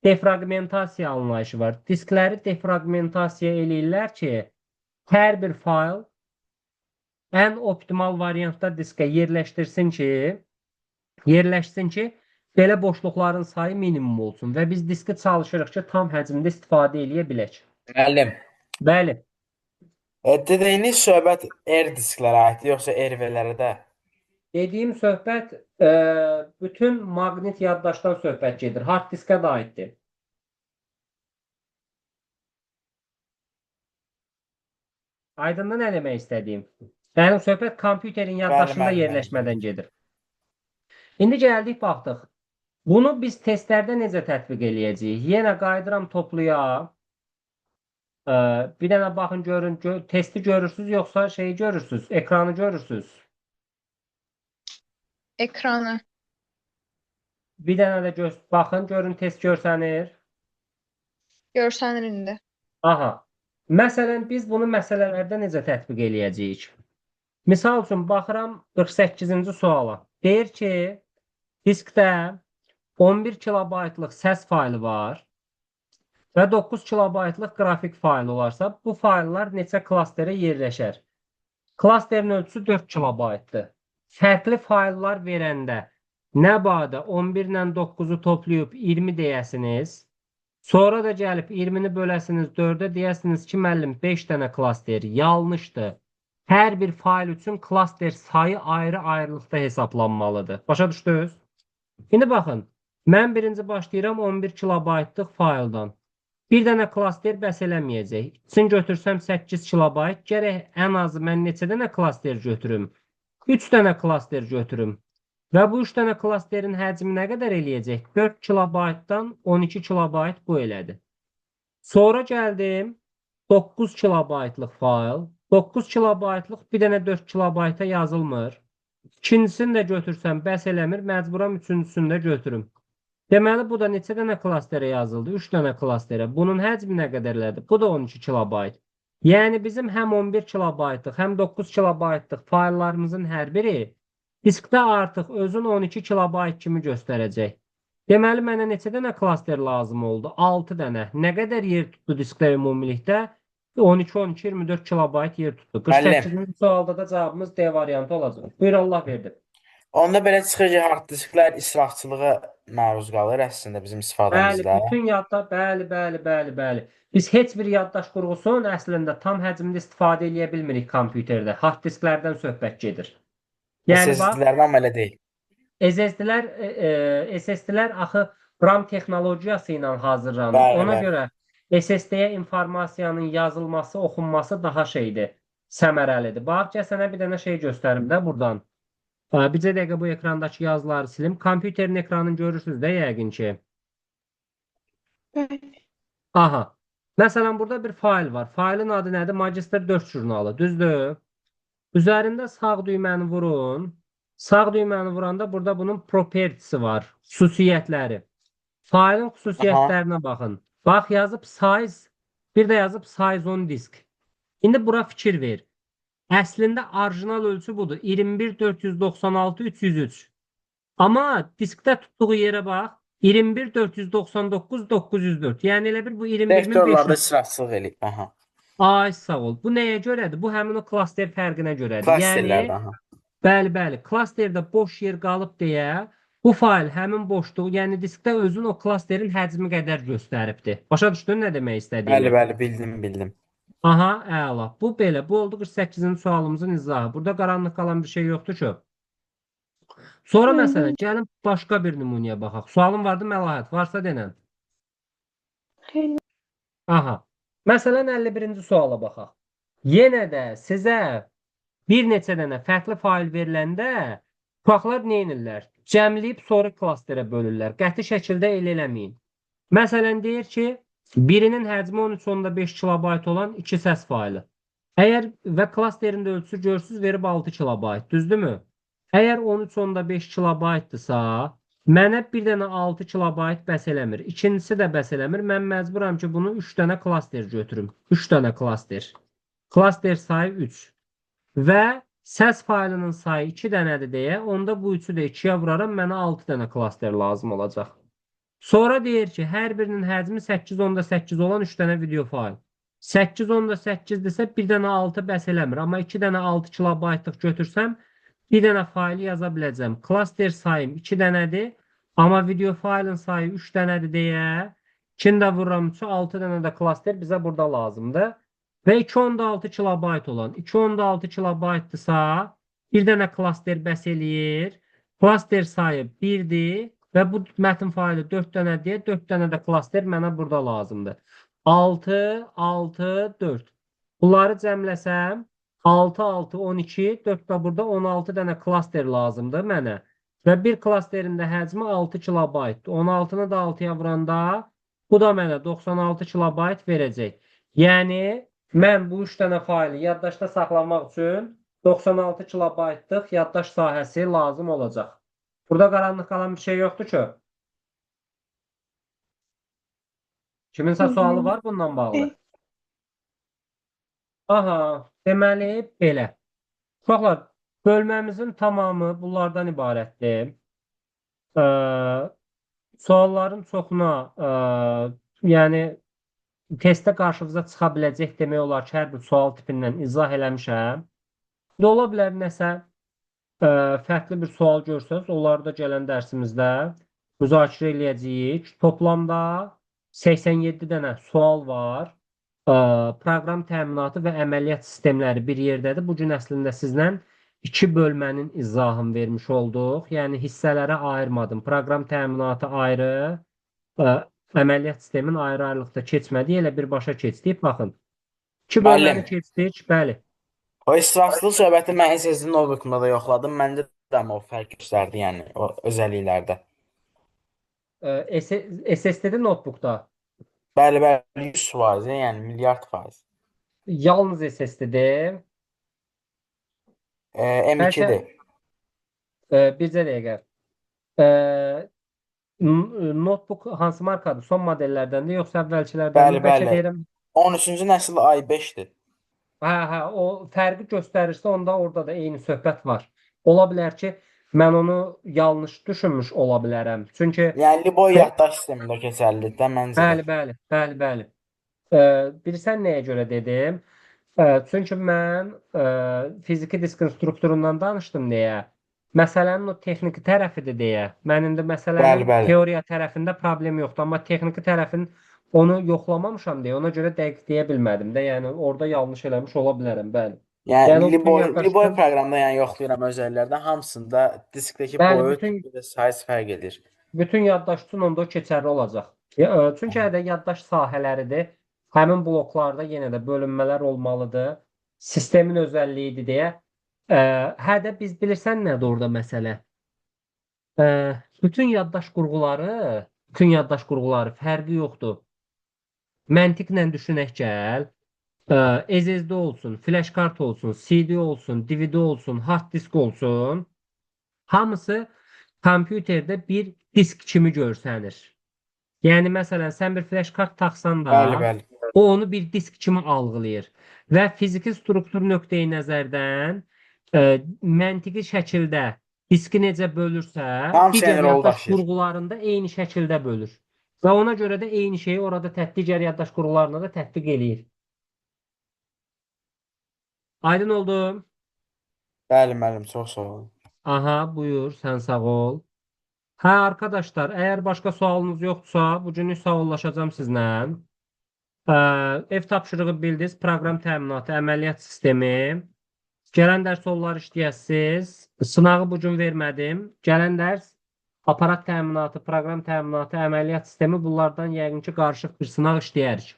Defragmentasiya anlayışı var. Diskləri defragmentasiya eləyirlər ki, hər bir fayl ən optimal variantda diskə yerləşsin ki, belə boşluqların sayı minimum olsun və biz diski çalışırıq ki, tam həcmdə istifadə eləyə bilək. Müəllim, Bəli. dediyiniz söhbət disklərə aiddir, yoxsa RV-lərə də? Dediyim söhbət bütün maqnit yaddaşdan söhbət gedir. Hard diskə də aiddir. Aydındır nə demək istədiyim? Yəni söhbət kompüterin yaddaşında Bəli, yerləşmədən gedir. İndi gəldik baxdıq. Bunu biz testlərdə necə tətbiq eləyəcəyik? Yenə qayıdıram topluya. Bir dənə baxın görün, testi görürsüz yoxsa şeyi görürsüz, ekranı görürsüz. Ekranı. Bir dənə də baxın, görün test görsənir. Görsənir indi. Aha. Məsələn, biz bunu məsələlərdə necə tətbiq eləyəcəyik? Misal üçün, baxıram 48-ci suala. Deyir ki, diskdə 11 kilobaytlıq səs faylı var və 9 kilobaytlıq qrafik faylı olarsa, bu fayllar neçə klasterə yerləşər? Klasterin ölçüsü 4 kilobaytdır. Fərqli fayllar verəndə nə badə 11 ilə 9-u toplayıb 20 deyəsiniz, sonra da gəlib 20-ni böləsiniz 4-ə deyəsiniz ki, müəllim 5 dənə klaster yanlışdır. Hər bir fayl üçün klaster sayı ayrı-ayrılıqda hesablanmalıdır. Başa düşdünüz? İndi baxın, mən birinci başlayıram 11 kilobaytlıq fayldan. Bir dənə klaster bəs eləməyəcək. İçin götürsəm 8 kilobayt, gərək ən azı mən neçə dənə klaster götürüm? 3 dənə klaster götürüm. Və bu 3 dənə klasterin həcmi nə qədər eləyəcək? 4 kilobaytdan 12 kilobayt bu elədi. Sonra gəldim 9 kilobaytlıq fayl. 9 kilobaytlıq bir dənə 4 kilobayta yazılmır. İkincisini də götürsəm bəs eləmir, məcburam üçüncüsünü də götürüm. Deməli, bu da neçə dənə klasterə yazıldı? 3 dənə klasterə. Bunun həcmi nə qədərlədir? Bu da 12 kilobayt. Yəni bizim həm 11 kilobaytlıq, həm 9 kilobaytlıq fayllarımızın hər biri diskdə artıq özün 12 kilobayt kimi göstərəcək. Deməli, mənə neçə dənə klaster lazım oldu? 6 dənə. Nə qədər yer tutdu diskdə ümumilikdə? 12, 12, 24 kilobayt yer tutdu. 48-ci sualda da cavabımız D variantı olacaq. Buyur, Allah verdi. Onda belə çıxır ki, hard disklər israfçılığa məruz qalır əslində bizim istifadəmizdə. Bəli, bütün yadda, bəli. Biz heç bir yaddaş qurğusunun əslində tam həcmdə istifadə eləyə bilmirik kompüterdə. Hard disklərdən söhbət gedir. Yəni bax, SSD-lərdən amma elə deyil. SSD-lər axı RAM texnologiyası ilə hazırlanır. Bəli, Ona bəli. görə SSD-yə informasiyanın yazılması, oxunması daha şeydir, səmərəlidir. Bax, gəl sənə bir dənə şey göstərim də buradan. Bircə dəqiqə bu ekrandakı yazıları silim. Kompüterin ekranını görürsünüz də yəqin ki. Bəli. Aha. Məsələn, burada bir fayl var. Faylın adı nədir? Magister 4 jurnalı. Düzdür? Üzərində sağ düyməni vurun. Sağ düyməni vuranda burada bunun propertisi var. Xüsusiyyətləri. Faylın xüsusiyyətlərinə baxın. Bax, yazıb size. Bir də yazıb size on disk. İndi bura fikir ver. Əslində orijinal ölçü budur. 21.496.303. Amma diskdə tutduğu yerə bax. 21.499.904. Yəni elə bir bu 21.500. Vektorlarda israfçılıq eləyib. Aha. Ay sağ ol. Bu nəyə görədir? Bu həmin o klaster fərqinə görədir. Klasterlərdə, aha. Bəli. Klasterdə boş yer qalıb deyə bu fayl həmin boşluğu, yəni diskdə özün o klasterin həcmi qədər göstəribdir. Başa düşdün nə demək istədiyimi? Bəli, bildim. Aha, əla. Bu belə. Bu oldu 48-ci sualımızın izahı. Burada qaranlıq qalan bir şey yoxdur ki. Sonra məsələn, gəlin başqa bir nümunəyə baxaq. Sualın vardı, Məlahət? Varsa denən. Xeyr. Aha. Məsələn, 51-ci suala baxaq. Yenə də sizə bir neçə dənə fərqli fayl veriləndə Uşaqlar nə edirlər? Cəmləyib sonra klasterə bölürlər. Qəti şəkildə elə eləməyin. Məsələn, deyir ki, birinin həcmi 13.5 kilobayt olan 2 səs faylı. Əgər və klasterin də ölçüsü görsüz verib 6 kilobayt, düzdürmü? Əgər 13.5 kilobaytdırsa, mənə bir dənə 6 kilobayt bəs eləmir. İkincisi də bəs eləmir. Mən məcburam ki, bunu 3 dənə klaster götürüm. 3 dənə klaster. Klaster sayı 3. Və səs faylının sayı 2 dənədir deyə, onda bu 3-ü də 2-yə vuraram, mənə 6 dənə klaster lazım olacaq. Sonra deyir ki, hər birinin həcmi 8.8 olan 3 dənə video fayl. 8.8-dirsə bir dənə 6 bəs eləmir. Amma 2 dənə 6 kilobaytlıq götürsəm, bir dənə faylı yaza biləcəm. Klaster sayım 2 dənədir. Amma video faylın sayı 3 dənədir deyə 2-ni də vururam 3-ü, 6 dənə də klaster bizə burada lazımdır. Və 2.6 kilobayt olan 2.6 kilobaytdırsa bir dənə klaster bəs eləyir. Klaster sayı 1-dir və bu mətin faylı 4 dənə deyə 4 dənə də klaster mənə burada lazımdır. 6, 6, 4. Bunları cəmləsəm 6, 6, 12, 4 də burada 16 dənə klaster lazımdır mənə. Və bir klasterin də həcmi 6 kilobaytdır. 16-nı da 6-ya vuranda bu da mənə 96 kilobayt verəcək. Yəni mən bu 3 dənə faylı yaddaşda saxlamaq üçün 96 kilobaytlıq yaddaş sahəsi lazım olacaq. Burada qaranlıq qalan bir şey yoxdur ki. Kiminsə sualı var bundan bağlı? Aha, deməli belə. Uşaqlar, bölməmizin tamamı bunlardan ibarətdir. Sualların çoxuna, yəni testdə qarşınıza çıxa biləcək demək olar ki, hər bir sual tipindən izah eləmişəm. Ola bilər nəsə fərqli bir sual görsəz, onları da gələn dərsimizdə müzakirə eləyəcəyik. Toplamda 87 dənə sual var. Proqram təminatı və əməliyyat sistemləri bir yerdədir. Bu gün əslində sizlə 2 bölmənin izahını vermiş olduq. Yəni hissələrə ayırmadım. Proqram təminatı ayrı, əməliyyat sistemin ayrı-ayrılıqda keçmədiyi elə birbaşa keçdik. Baxın. 2 bölməni keçdik. Bəli. O israfçılıq söhbəti mən SSD notebook'umda da yoxladım. Məndə də o fərq göstərdi, yəni o özəlliklərdə. SSD-də notebookda Bəli, 100%, yəni milyard faiz. yalnız SSD-dir. M2-dir. Bircə dəqiqə. Notebook hansı markadır? Son modellərdəndir, yoxsa əvvəlkilərdəndir? Bəli. 13-cü nəsil i5-dir. Hə, o fərqi göstərirsə, onda orada da eyni söhbət var. Ola bilər ki, mən onu yanlış düşünmüş ola bilərəm. Çünki Yəni Liboy yaddaş sistemində keçərlidir də məncə. Bəli. Bilirsən nəyə görə dedim? Çünki mən fiziki diskin strukturundan danışdım deyə. Məsələnin o texniki tərəfidir deyə. Mən indi məsələnin teoriya tərəfində problem yoxdur, amma texniki tərəfin onu yoxlamamışam deyə, ona görə dəqiq deyə bilmədim də. Yəni orada yanlış eləmiş ola bilərəm, bəli. Yəni Liboy proqramda yəni yoxlayıram özəlliklərdən hamısında diskdəki boyut və sayı fərq edir. Bütün yaddaş üçün onda keçərli olacaq. Çünki hədə yaddaş sahələridir. Həmin bloklarda yenə də bölünmələr olmalıdır. Sistemin özəlliyidir deyə. Hədə biz bilirsən nədir orada məsələ? Bütün yaddaş qurğuları fərqi yoxdur. Məntiqlə düşünək gəl. SSD olsun, flash kart olsun, CD olsun, DVD olsun, hard disk olsun. Hamısı kompüterdə bir disk kimi görsənir. Yəni məsələn sən bir flash kart taxsan da, o onu bir disk kimi algılayır. Və fiziki struktur nöqteyi nəzərdən məntiqi şəkildə diski necə bölürsə, digər yaddaş qurğularında eyni şəkildə bölür. Və ona görə də eyni şeyi orada digər yaddaş qurğularına da tətbiq eləyir. Aydın oldu? Bəli, müəllim, çox sağ olun. Aha, buyur, sən sağ ol. Hə, arkadaşlar, əgər başqa sualınız yoxdursa, bugünlük sağollaşacağım sizlə. Ev tapşırığı bildiniz, proqram təminatı, əməliyyat sistemi. Gələn dərs onları işləyəsiniz. Sınağı bugün vermədim. Gələn dərs aparat təminatı, proqram təminatı, əməliyyat sistemi, bunlardan yəqin ki, qarışıq bir sınaq işləyərik.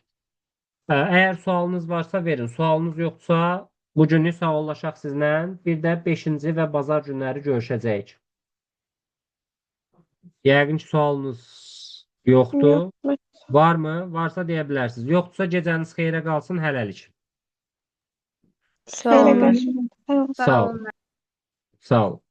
Əgər sualınız varsa verin, sualınız yoxdursa, bugünlük sağollaşaq sizlə. Bir də 5-ci və bazar günləri görüşəcəyik. Yəqin ki, sualınız yoxdur. Yox. Varmı? Varsa deyə bilərsiniz. Yoxdursa gecəniz xeyrə qalsın. Hələlik. Sağ olun. Sağ olun. Sağ olun. Sağ olun.